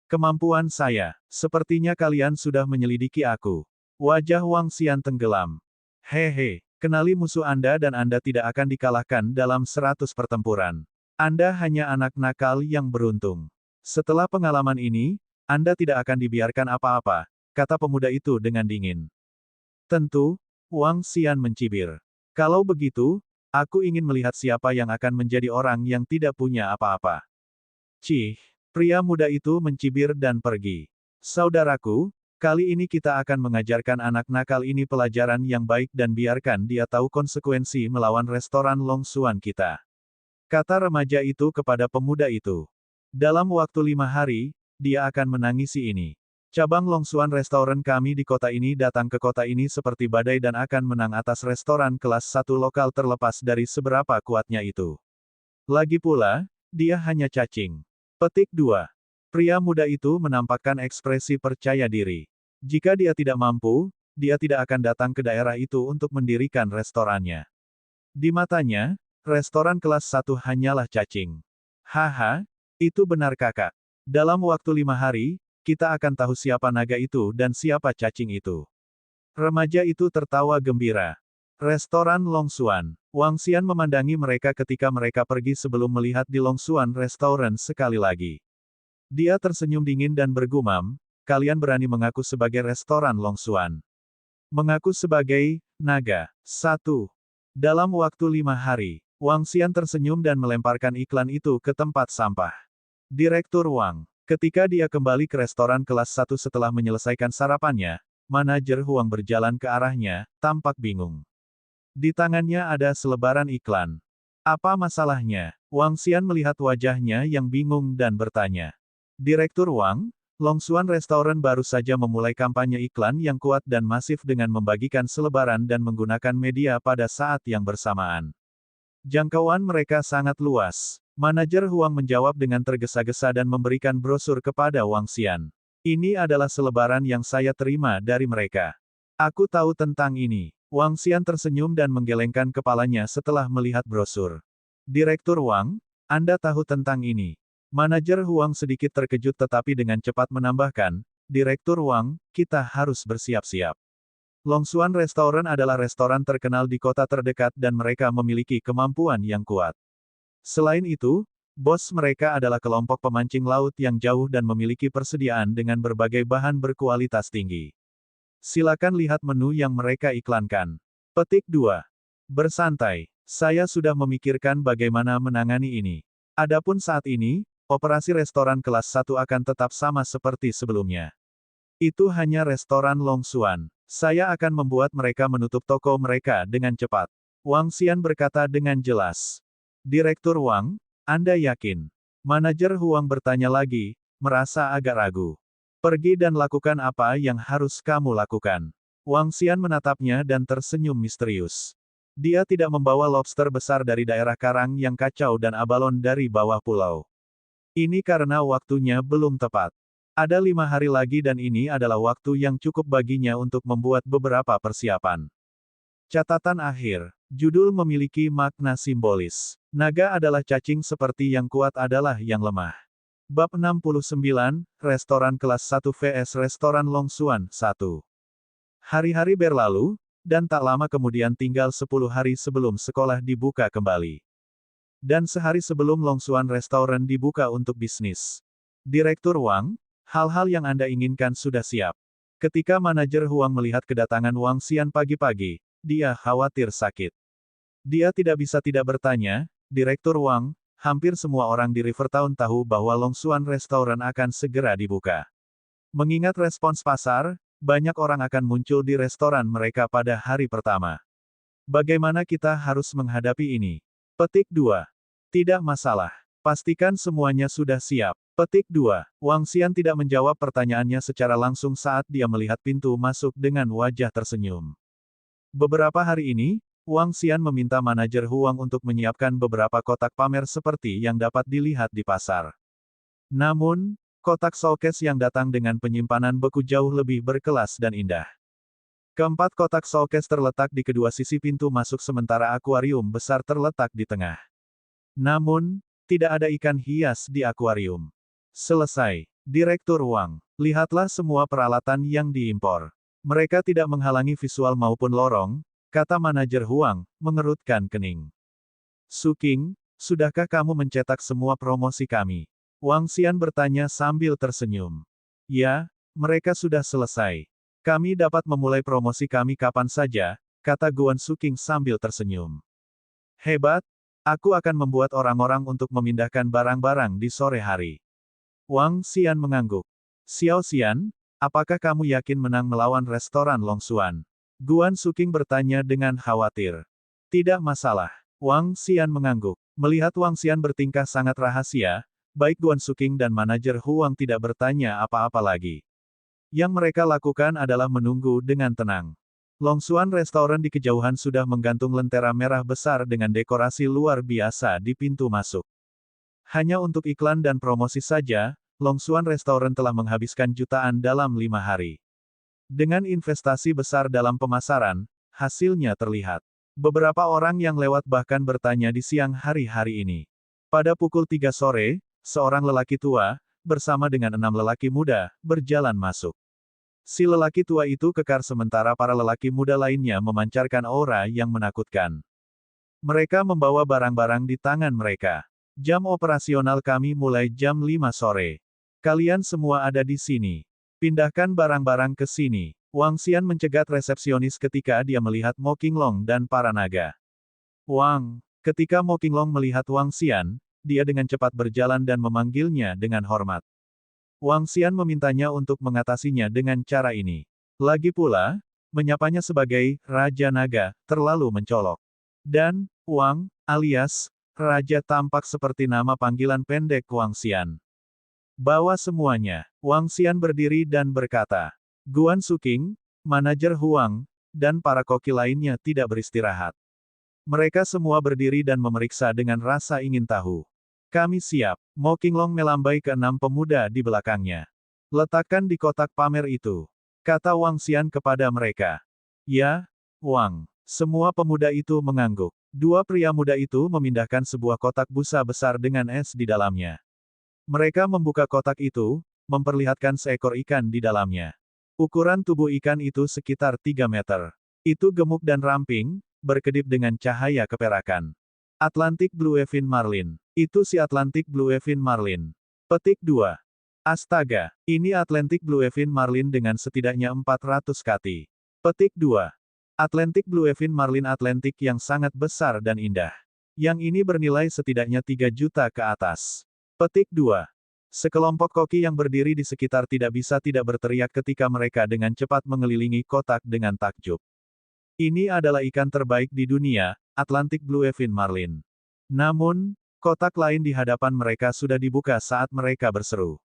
Kemampuan saya, sepertinya kalian sudah menyelidiki aku. Wajah Wang Xian tenggelam. Hehe, kenali musuh Anda dan Anda tidak akan dikalahkan dalam 100 pertempuran. Anda hanya anak nakal yang beruntung. Setelah pengalaman ini, Anda tidak akan dibiarkan apa-apa, kata pemuda itu dengan dingin. Tentu, Wang Xian mencibir. Kalau begitu, aku ingin melihat siapa yang akan menjadi orang yang tidak punya apa-apa. Cih. Pria muda itu mencibir dan pergi. Saudaraku, kali ini kita akan mengajarkan anak nakal ini pelajaran yang baik dan biarkan dia tahu konsekuensi melawan restoran Longxuan kita. Kata remaja itu kepada pemuda itu. Dalam waktu 5 hari, dia akan menangisi ini. Cabang Longxuan restoran kami di kota ini datang ke kota ini seperti badai dan akan menang atas restoran kelas 1 lokal terlepas dari seberapa kuatnya itu. Lagi pula, dia hanya cacing. Petik 2. Pria muda itu menampakkan ekspresi percaya diri. Jika dia tidak mampu, dia tidak akan datang ke daerah itu untuk mendirikan restorannya. Di matanya, restoran kelas 1 hanyalah cacing. Haha, itu benar kakak. Dalam waktu 5 hari, kita akan tahu siapa naga itu dan siapa cacing itu. Remaja itu tertawa gembira. Restoran Longxuan. Wang Xian memandangi mereka ketika mereka pergi sebelum melihat di Longxuan Restoran sekali lagi. Dia tersenyum dingin dan bergumam, kalian berani mengaku sebagai restoran Longxuan. Mengaku sebagai naga. 1. Dalam waktu 5 hari, Wang Xian tersenyum dan melemparkan iklan itu ke tempat sampah. Direktur Wang. Ketika dia kembali ke restoran kelas 1 setelah menyelesaikan sarapannya, manajer Huang berjalan ke arahnya, tampak bingung. Di tangannya ada selebaran iklan. Apa masalahnya? Wang Xian melihat wajahnya yang bingung dan bertanya. Direktur Wang, Longxuan Restoran baru saja memulai kampanye iklan yang kuat dan masif dengan membagikan selebaran dan menggunakan media pada saat yang bersamaan. Jangkauan mereka sangat luas. Manajer Huang menjawab dengan tergesa-gesa dan memberikan brosur kepada Wang Xian. Ini adalah selebaran yang saya terima dari mereka. Aku tahu tentang ini. Wang Xian tersenyum dan menggelengkan kepalanya setelah melihat brosur. Direktur Wang, Anda tahu tentang ini. Manajer Huang sedikit terkejut tetapi dengan cepat menambahkan, Direktur Wang, kita harus bersiap-siap. Longxuan Restoran adalah restoran terkenal di kota terdekat dan mereka memiliki kemampuan yang kuat. Selain itu, bos mereka adalah kelompok pemancing laut yang jauh dan memiliki persediaan dengan berbagai bahan berkualitas tinggi. Silakan lihat menu yang mereka iklankan. Petik 2. Bersantai. Saya sudah memikirkan bagaimana menangani ini. Adapun saat ini, operasi restoran kelas 1 akan tetap sama seperti sebelumnya. Itu hanya restoran Longxuan. Saya akan membuat mereka menutup toko mereka dengan cepat. Wang Xian berkata dengan jelas. Direktur Wang, Anda yakin? Manajer Huang bertanya lagi, merasa agak ragu. Pergi dan lakukan apa yang harus kamu lakukan. Wang Xian menatapnya dan tersenyum misterius. Dia tidak membawa lobster besar dari daerah karang yang kacau dan abalon dari bawah pulau. Ini karena waktunya belum tepat. Ada 5 hari lagi dan ini adalah waktu yang cukup baginya untuk membuat beberapa persiapan. Catatan akhir. Judul memiliki makna simbolis. Naga adalah cacing seperti yang kuat adalah yang lemah. Bab 69, Restoran Kelas 1 vs Restoran Longxuan 1. Hari-hari berlalu, dan tak lama kemudian tinggal 10 hari sebelum sekolah dibuka kembali. Dan sehari sebelum Longxuan Restaurant dibuka untuk bisnis. Direktur Wang, hal-hal yang Anda inginkan sudah siap. Ketika manajer Huang melihat kedatangan Wang Xian pagi-pagi, dia khawatir sakit. Dia tidak bisa tidak bertanya, Direktur Wang, hampir semua orang di Rivertown tahu bahwa Longxuan Restaurant akan segera dibuka. Mengingat respons pasar, banyak orang akan muncul di restoran mereka pada hari pertama. Bagaimana kita harus menghadapi ini? Petik 2. Tidak masalah. Pastikan semuanya sudah siap. Petik 2. Wang Xian tidak menjawab pertanyaannya secara langsung saat dia melihat pintu masuk dengan wajah tersenyum. Beberapa hari ini, Wang Xian meminta manajer Huang untuk menyiapkan beberapa kotak pamer seperti yang dapat dilihat di pasar. Namun, kotak showcase yang datang dengan penyimpanan beku jauh lebih berkelas dan indah. Keempat kotak showcase terletak di kedua sisi pintu masuk sementara akuarium besar terletak di tengah. Namun, tidak ada ikan hias di akuarium. Selesai. Direktur Wang, lihatlah semua peralatan yang diimpor. Mereka tidak menghalangi visual maupun lorong, kata manajer Huang, mengerutkan kening. Suking, sudahkah kamu mencetak semua promosi kami? Wang Xian bertanya sambil tersenyum. Ya, mereka sudah selesai. Kami dapat memulai promosi kami kapan saja, kata Guan Suking sambil tersenyum. Hebat, aku akan membuat orang-orang untuk memindahkan barang-barang di sore hari. Wang Xian mengangguk. Xiao Xian, apakah kamu yakin menang melawan restoran Longxuan? Guan Suking bertanya dengan khawatir. Tidak masalah. Wang Xian mengangguk. Melihat Wang Xian bertingkah sangat rahasia, baik Guan Suking dan manajer Huang tidak bertanya apa-apa lagi. Yang mereka lakukan adalah menunggu dengan tenang. Longxuan Restaurant di kejauhan sudah menggantung lentera merah besar dengan dekorasi luar biasa di pintu masuk. Hanya untuk iklan dan promosi saja, Longxuan Restaurant telah menghabiskan jutaan dalam 5 hari. Dengan investasi besar dalam pemasaran, hasilnya terlihat. Beberapa orang yang lewat bahkan bertanya di siang hari-hari ini. Pada pukul 3 sore, seorang lelaki tua, bersama dengan 6 lelaki muda, berjalan masuk. Si lelaki tua itu kekar sementara para lelaki muda lainnya memancarkan aura yang menakutkan. Mereka membawa barang-barang di tangan mereka. Jam operasional kami mulai jam 5 sore. Kalian semua ada di sini. Pindahkan barang-barang ke sini. Wang Xian mencegat resepsionis ketika dia melihat Mo Qinglong dan para naga. Wang, ketika Mo Qinglong melihat Wang Xian, dia dengan cepat berjalan dan memanggilnya dengan hormat. Wang Xian memintanya untuk mengatasinya dengan cara ini. Lagi pula, menyapanya sebagai Raja Naga, terlalu mencolok. Dan, Wang, alias, Raja tampak seperti nama panggilan pendek Wang Xian. Bawa semuanya. Wang Xian berdiri dan berkata. Guan Suking, manajer Huang, dan para koki lainnya tidak beristirahat. Mereka semua berdiri dan memeriksa dengan rasa ingin tahu. Kami siap. Mo Qinglong melambai ke 6 pemuda di belakangnya. Letakkan di kotak pamer itu. Kata Wang Xian kepada mereka. Ya, Wang. Semua pemuda itu mengangguk. 2 pria muda itu memindahkan sebuah kotak busa besar dengan es di dalamnya. Mereka membuka kotak itu, memperlihatkan seekor ikan di dalamnya. Ukuran tubuh ikan itu sekitar 3 meter. Itu gemuk dan ramping, berkedip dengan cahaya keperakan. Atlantic Bluefin Marlin. Itu si Atlantic Bluefin Marlin. Petik 2. Astaga, ini Atlantic Bluefin Marlin dengan setidaknya 400 kati. Petik 2. Atlantic Bluefin Marlin Atlantic yang sangat besar dan indah. Yang ini bernilai setidaknya 3 juta ke atas. Petik 2. Sekelompok koki yang berdiri di sekitar tidak bisa tidak berteriak ketika mereka dengan cepat mengelilingi kotak dengan takjub. Ini adalah ikan terbaik di dunia, Atlantic Bluefin Marlin. Namun, kotak lain di hadapan mereka sudah dibuka saat mereka berseru.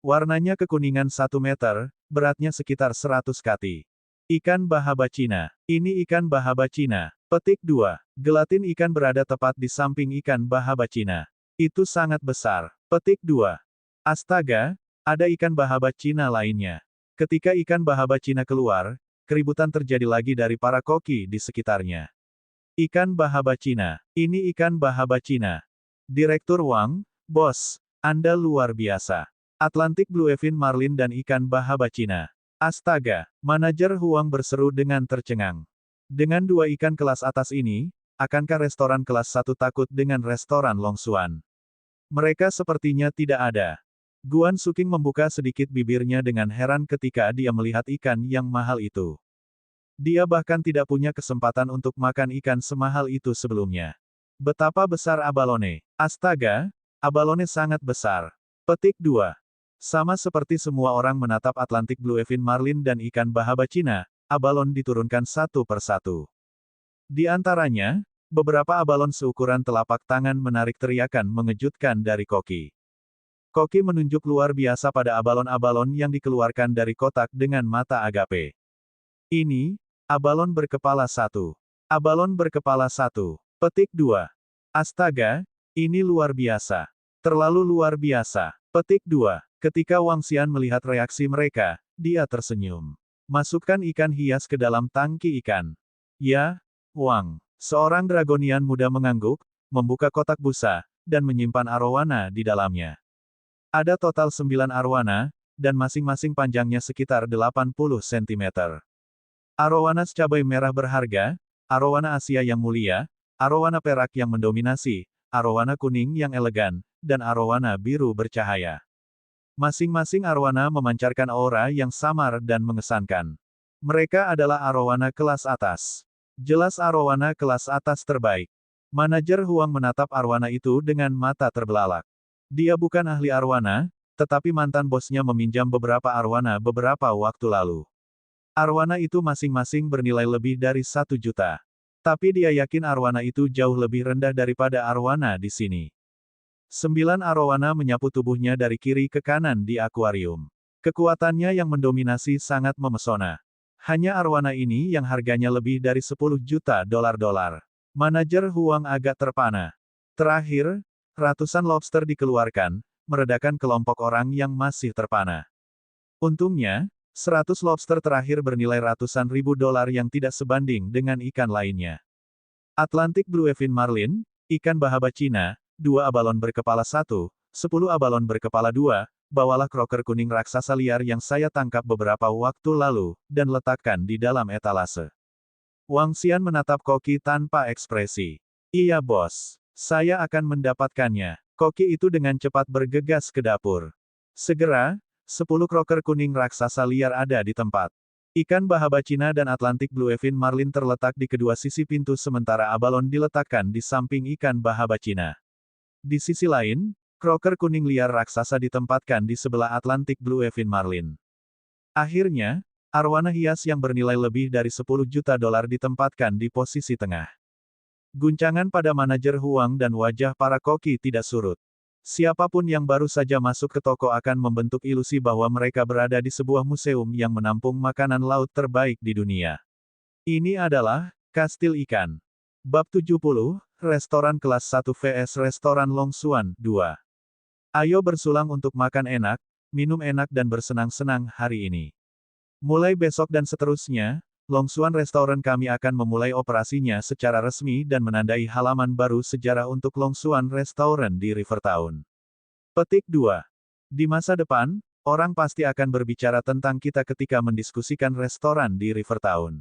Warnanya kekuningan 1 meter, beratnya sekitar 100 kati. Ikan bahaba Cina. Ini ikan bahaba Cina. Petik 2. Gelatin ikan berada tepat di samping ikan bahaba Cina. Itu sangat besar. Petik 2. Astaga, ada ikan bahaba Cina lainnya. Ketika ikan bahaba Cina keluar, keributan terjadi lagi dari para koki di sekitarnya. Ikan bahaba Cina. Ini ikan bahaba Cina. Direktur Wang, bos, Anda luar biasa. Atlantic Bluefin Marlin dan ikan bahaba Cina. Astaga, manajer Huang berseru dengan tercengang. Dengan dua ikan kelas atas ini, akankah restoran kelas 1 takut dengan restoran Longsuan? Mereka sepertinya tidak ada. Guan Suking membuka sedikit bibirnya dengan heran ketika dia melihat ikan yang mahal itu. Dia bahkan tidak punya kesempatan untuk makan ikan semahal itu sebelumnya. Betapa besar abalone. Astaga, abalone sangat besar. Petik 2. Sama seperti semua orang menatap Atlantic Bluefin Marlin dan ikan bahaba Cina, abalon diturunkan satu persatu. Di antaranya, beberapa abalon seukuran telapak tangan menarik teriakan mengejutkan dari koki. Koki menunjuk luar biasa pada abalon-abalon yang dikeluarkan dari kotak dengan mata agape. Ini, abalon berkepala satu. Abalon berkepala satu. Petik 2. Astaga, ini luar biasa. Terlalu luar biasa. Petik 2. Ketika Wang Xian melihat reaksi mereka, dia tersenyum. Masukkan ikan hias ke dalam tangki ikan. Ya, Wang. Seorang dragonian muda mengangguk, membuka kotak busa, dan menyimpan arowana di dalamnya. Ada total 9 arowana, dan masing-masing panjangnya sekitar 80 cm. Arowana cabai merah berharga, arowana Asia yang mulia, arowana perak yang mendominasi, arowana kuning yang elegan, dan arowana biru bercahaya. Masing-masing arowana memancarkan aura yang samar dan mengesankan. Mereka adalah arowana kelas atas. Jelas arowana kelas atas terbaik. Manajer Huang menatap arowana itu dengan mata terbelalak. Dia bukan ahli arowana, tetapi mantan bosnya meminjam beberapa arowana beberapa waktu lalu. Arowana itu masing-masing bernilai lebih dari 1 juta. Tapi dia yakin arowana itu jauh lebih rendah daripada arowana di sini. 9 arowana menyapu tubuhnya dari kiri ke kanan di akuarium. Kekuatannya yang mendominasi sangat memesona. Hanya arowana ini yang harganya lebih dari 10 juta dolar. Manajer Huang agak terpana. Terakhir, ratusan lobster dikeluarkan, meredakan kelompok orang yang masih terpana. Untungnya, 100 lobster terakhir bernilai ratusan ribu dolar yang tidak sebanding dengan ikan lainnya. Atlantic Bluefin Marlin, ikan bahaba Cina, 2 abalon berkepala 1, 10 abalon berkepala 2, bawalah kroker kuning raksasa liar yang saya tangkap beberapa waktu lalu, dan letakkan di dalam etalase. Wang Xian menatap koki tanpa ekspresi. Iya bos, saya akan mendapatkannya. Koki itu dengan cepat bergegas ke dapur. Segera, 10 kroker kuning raksasa liar ada di tempat. Ikan bahaba Cina dan Atlantic Bluefin Marlin terletak di kedua sisi pintu sementara abalon diletakkan di samping ikan bahaba Cina. Di sisi lain, kroker kuning liar raksasa ditempatkan di sebelah Atlantic Bluefin Marlin. Akhirnya, arowana hias yang bernilai lebih dari 10 juta dolar ditempatkan di posisi tengah. Guncangan pada manajer Huang dan wajah para koki tidak surut. Siapapun yang baru saja masuk ke toko akan membentuk ilusi bahwa mereka berada di sebuah museum yang menampung makanan laut terbaik di dunia. Ini adalah Kastil Ikan. Bab 70, Restoran Kelas 1 vs Restoran Longsuan 2. Ayo bersulang untuk makan enak, minum enak dan bersenang-senang hari ini. Mulai besok dan seterusnya, Longsuan Restoran kami akan memulai operasinya secara resmi dan menandai halaman baru sejarah untuk Longsuan Restoran di Rivertown. Petik 2. Di masa depan, orang pasti akan berbicara tentang kita ketika mendiskusikan restoran di Rivertown.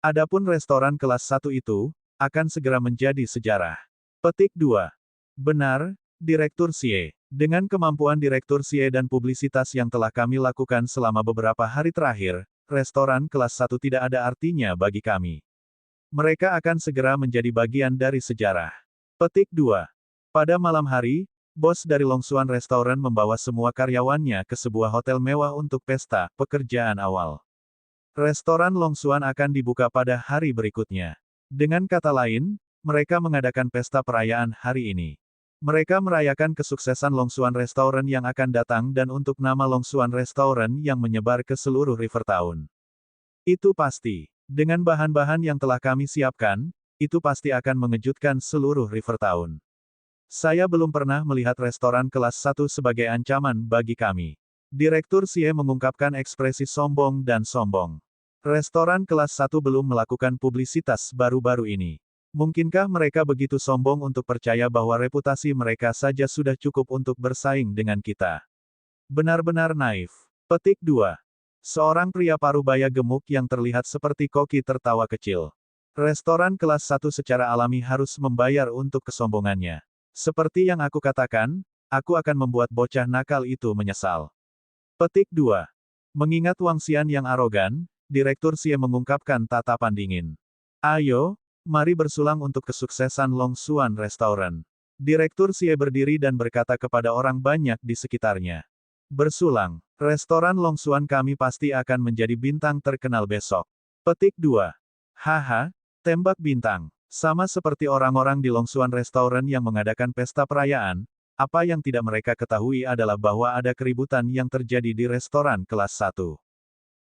Adapun restoran kelas 1 itu, akan segera menjadi sejarah. Petik 2. Benar, Direktur Xie. Dengan kemampuan Direktur Xie dan publisitas yang telah kami lakukan selama beberapa hari terakhir, restoran kelas 1 tidak ada artinya bagi kami. Mereka akan segera menjadi bagian dari sejarah. Petik 2. Pada malam hari, bos dari Longsuan Restoran membawa semua karyawannya ke sebuah hotel mewah untuk pesta pekerjaan awal. Restoran Longsuan akan dibuka pada hari berikutnya. Dengan kata lain, mereka mengadakan pesta perayaan hari ini. Mereka merayakan kesuksesan Longsuan Restoran yang akan datang dan untuk nama Longsuan Restoran yang menyebar ke seluruh Rivertown. Itu pasti. Dengan bahan-bahan yang telah kami siapkan, itu pasti akan mengejutkan seluruh Rivertown. Saya belum pernah melihat restoran kelas 1 sebagai ancaman bagi kami. Direktur Xie mengungkapkan ekspresi sombong dan sombong. Restoran kelas 1 belum melakukan publisitas baru-baru ini. Mungkinkah mereka begitu sombong untuk percaya bahwa reputasi mereka saja sudah cukup untuk bersaing dengan kita? Benar-benar naif. Petik 2. Seorang pria parubaya gemuk yang terlihat seperti koki tertawa kecil. Restoran kelas 1 secara alami harus membayar untuk kesombongannya. Seperti yang aku katakan, aku akan membuat bocah nakal itu menyesal. Petik 2. Mengingat Wang Xian yang arogan, Direktur Xie mengungkapkan tatapan dingin. Ayo, mari bersulang untuk kesuksesan Long Xuan Restaurant. Direktur Xie berdiri dan berkata kepada orang banyak di sekitarnya. Bersulang, restoran Long Xuan kami pasti akan menjadi bintang terkenal besok. Petik 2. Haha, tembak bintang. Sama seperti orang-orang di Long Xuan Restaurant yang mengadakan pesta perayaan, apa yang tidak mereka ketahui adalah bahwa ada keributan yang terjadi di restoran kelas 1.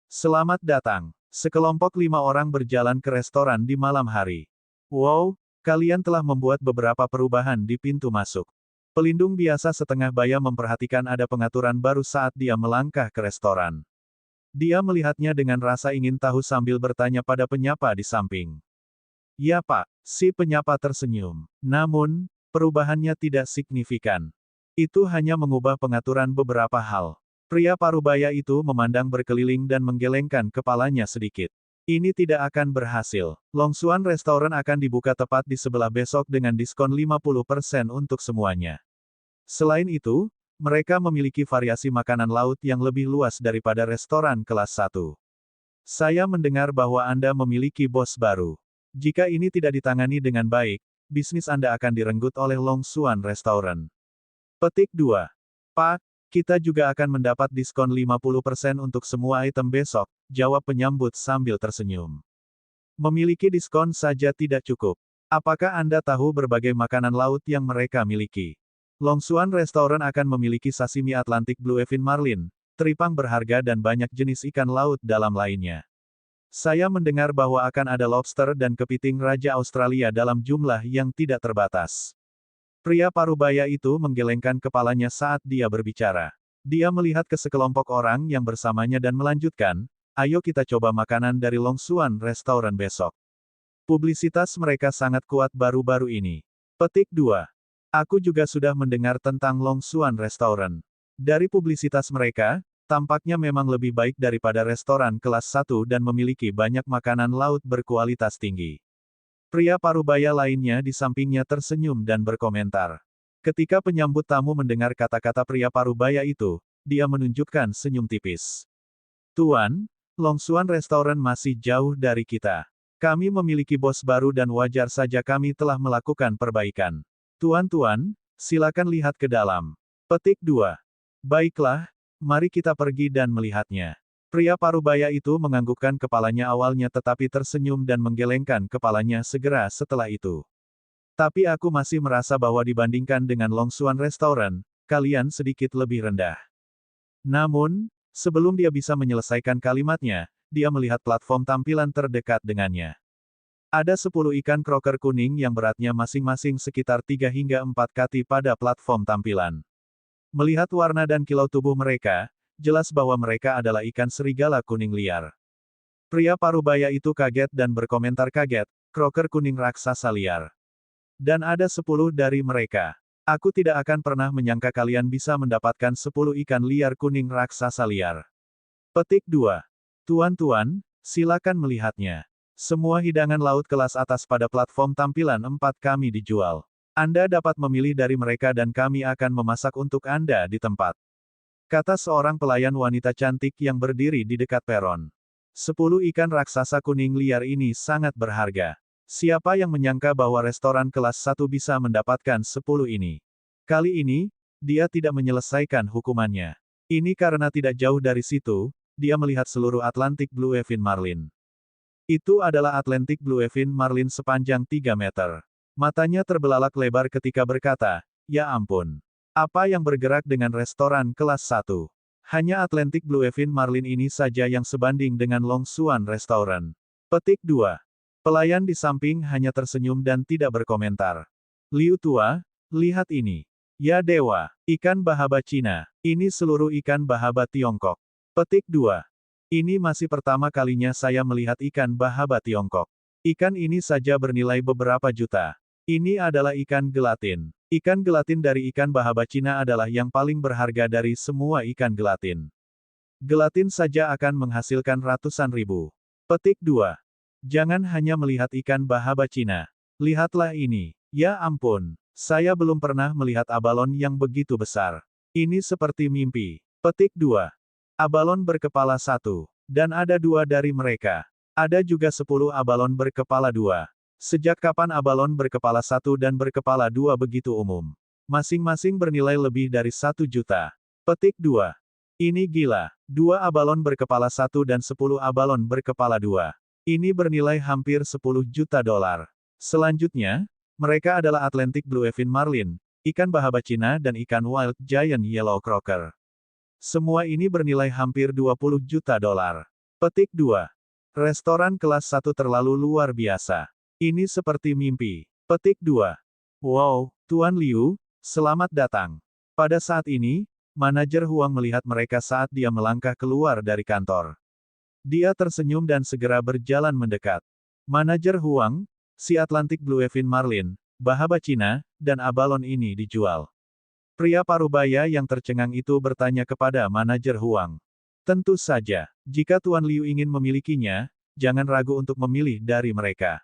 Selamat datang. Sekelompok 5 orang berjalan ke restoran di malam hari. Wow, kalian telah membuat beberapa perubahan di pintu masuk. Pelindung biasa setengah baya memperhatikan ada pengaturan baru saat dia melangkah ke restoran. Dia melihatnya dengan rasa ingin tahu sambil bertanya pada penyapa di samping. Ya Pak, si penyapa tersenyum. Namun, perubahannya tidak signifikan. Itu hanya mengubah pengaturan beberapa hal. Pria parubaya itu memandang berkeliling dan menggelengkan kepalanya sedikit. Ini tidak akan berhasil. Long Xuan Restaurant akan dibuka tepat di sebelah besok dengan diskon 50% untuk semuanya. Selain itu, mereka memiliki variasi makanan laut yang lebih luas daripada restoran kelas 1. Saya mendengar bahwa Anda memiliki bos baru. Jika ini tidak ditangani dengan baik, bisnis Anda akan direnggut oleh Long Xuan Restaurant. Petik 2. Pak, kita juga akan mendapat diskon 50% untuk semua item besok, jawab penyambut sambil tersenyum. Memiliki diskon saja tidak cukup. Apakah Anda tahu berbagai makanan laut yang mereka miliki? Long Xuan Restaurant akan memiliki sashimi Atlantic Bluefin Marlin, teripang berharga dan banyak jenis ikan laut dalam lainnya. Saya mendengar bahwa akan ada lobster dan kepiting Raja Australia dalam jumlah yang tidak terbatas. Pria parubaya itu menggelengkan kepalanya saat dia berbicara. Dia melihat ke sekelompok orang yang bersamanya dan melanjutkan, ayo kita coba makanan dari Long Xuan Restaurant besok. Publisitas mereka sangat kuat baru-baru ini. Petik 2. Aku juga sudah mendengar tentang Long Xuan Restaurant. Dari publisitas mereka, tampaknya memang lebih baik daripada restoran kelas 1 dan memiliki banyak makanan laut berkualitas tinggi. Pria parubaya lainnya di sampingnya tersenyum dan berkomentar. Ketika penyambut tamu mendengar kata-kata pria parubaya itu, dia menunjukkan senyum tipis. Tuan, Long Xuan Restaurant masih jauh dari kita. Kami memiliki bos baru dan wajar saja kami telah melakukan perbaikan. Tuan-tuan, silakan lihat ke dalam. Petik 2. Baiklah, mari kita pergi dan melihatnya. Pria parubaya itu menganggukkan kepalanya awalnya tetapi tersenyum dan menggelengkan kepalanya segera setelah itu. Tapi aku masih merasa bahwa dibandingkan dengan Long Xuan Restaurant, kalian sedikit lebih rendah. Namun, sebelum dia bisa menyelesaikan kalimatnya, dia melihat platform tampilan terdekat dengannya. Ada 10 ikan kroker kuning yang beratnya masing-masing sekitar 3 hingga 4 kati pada platform tampilan. Melihat warna dan kilau tubuh mereka, jelas bahwa mereka adalah ikan serigala kuning liar. Pria parubaya itu kaget dan berkomentar kaget, kroker kuning raksasa liar. Dan ada 10 dari mereka. Aku tidak akan pernah menyangka kalian bisa mendapatkan 10 ikan liar kuning raksasa liar. Petik 2. Tuan-tuan, silakan melihatnya. Semua hidangan laut kelas atas pada platform tampilan 4 kami dijual. Anda dapat memilih dari mereka dan kami akan memasak untuk Anda di tempat. Kata seorang pelayan wanita cantik yang berdiri di dekat peron. 10 ikan raksasa kuning liar ini sangat berharga. Siapa yang menyangka bahwa restoran kelas 1 bisa mendapatkan 10 ini? Kali ini, dia tidak menyelesaikan hukumannya. Ini karena tidak jauh dari situ, dia melihat seluruh Atlantic Bluefin Marlin. Itu adalah Atlantic Bluefin Marlin sepanjang 3 meter. Matanya terbelalak lebar ketika berkata, ya ampun. Apa yang bergerak dengan restoran kelas 1? Hanya Atlantic Bluefin Marlin ini saja yang sebanding dengan Long Xuan Restaurant. Petik 2. Pelayan di samping hanya tersenyum dan tidak berkomentar. Liu Tua, lihat ini. Ya dewa, ikan bahaba Cina. Ini seluruh ikan bahaba Tiongkok. Petik 2. Ini masih pertama kalinya saya melihat ikan bahaba Tiongkok. Ikan ini saja bernilai beberapa juta. Ini adalah ikan gelatin. Ikan gelatin dari ikan bahaba Cina adalah yang paling berharga dari semua ikan gelatin. Gelatin saja akan menghasilkan ratusan ribu. Petik 2. Jangan hanya melihat ikan bahaba Cina. Lihatlah ini. Ya ampun, saya belum pernah melihat abalon yang begitu besar. Ini seperti mimpi. Petik 2. Abalon berkepala satu. Dan ada 2 dari mereka. Ada juga 10 abalon berkepala 2. Sejak kapan abalon berkepala satu dan berkepala 2 begitu umum? Masing-masing bernilai lebih dari 1 juta. Petik 2. Ini gila. 2 abalon berkepala satu dan 10 abalon berkepala 2. Ini bernilai hampir 10 juta dolar. Selanjutnya, mereka adalah Atlantic Bluefin Marlin, ikan bahaba Cina dan ikan Wild Giant Yellow Croaker. Semua ini bernilai hampir 20 juta dolar. Petik 2. Restoran kelas 1 terlalu luar biasa. Ini seperti mimpi. Petik 2. Wow, Tuan Liu, selamat datang. Pada saat ini, manajer Huang melihat mereka saat dia melangkah keluar dari kantor. Dia tersenyum dan segera berjalan mendekat. Manajer Huang, si Atlantic Bluefin Marlin, bahaba Cina, dan abalon ini dijual. Pria parubaya yang tercengang itu bertanya kepada manajer Huang. Tentu saja, jika Tuan Liu ingin memilikinya, jangan ragu untuk memilih dari mereka.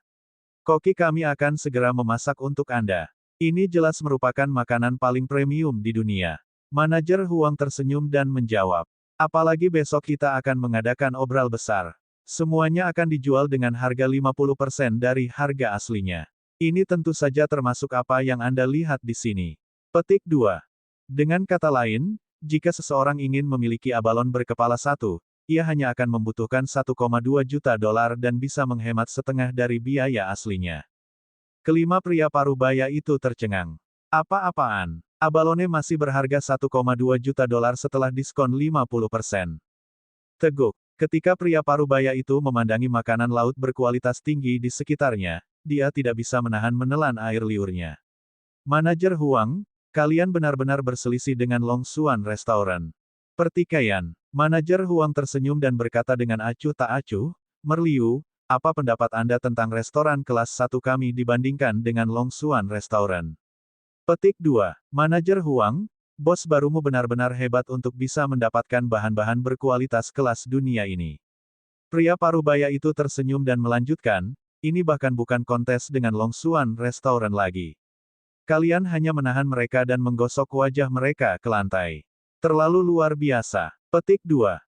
Koki kami akan segera memasak untuk Anda. Ini jelas merupakan makanan paling premium di dunia. Manajer Huang tersenyum dan menjawab. Apalagi besok kita akan mengadakan obral besar. Semuanya akan dijual dengan harga 50% dari harga aslinya. Ini tentu saja termasuk apa yang Anda lihat di sini. Petik 2. Dengan kata lain, jika seseorang ingin memiliki abalon berkepala satu, ia hanya akan membutuhkan 1,2 juta dolar dan bisa menghemat setengah dari biaya aslinya. Kelima pria parubaya itu tercengang. Apa-apaan? Abalone masih berharga 1,2 juta dolar setelah diskon 50%. Teguk. Ketika pria parubaya itu memandangi makanan laut berkualitas tinggi di sekitarnya, dia tidak bisa menahan menelan air liurnya. Manajer Huang, kalian benar-benar berselisih dengan Long Xuan Restaurant. Pertikaian. Manajer Huang tersenyum dan berkata dengan acuh tak acuh, Merliu, apa pendapat Anda tentang restoran kelas 1 kami dibandingkan dengan Long Xuan Restaurant? Petik 2. Manajer Huang, bos barumu benar-benar hebat untuk bisa mendapatkan bahan-bahan berkualitas kelas dunia ini. Pria parubaya itu tersenyum dan melanjutkan, ini bahkan bukan kontes dengan Long Xuan Restaurant lagi. Kalian hanya menahan mereka dan menggosok wajah mereka ke lantai. Terlalu luar biasa. Petik 2.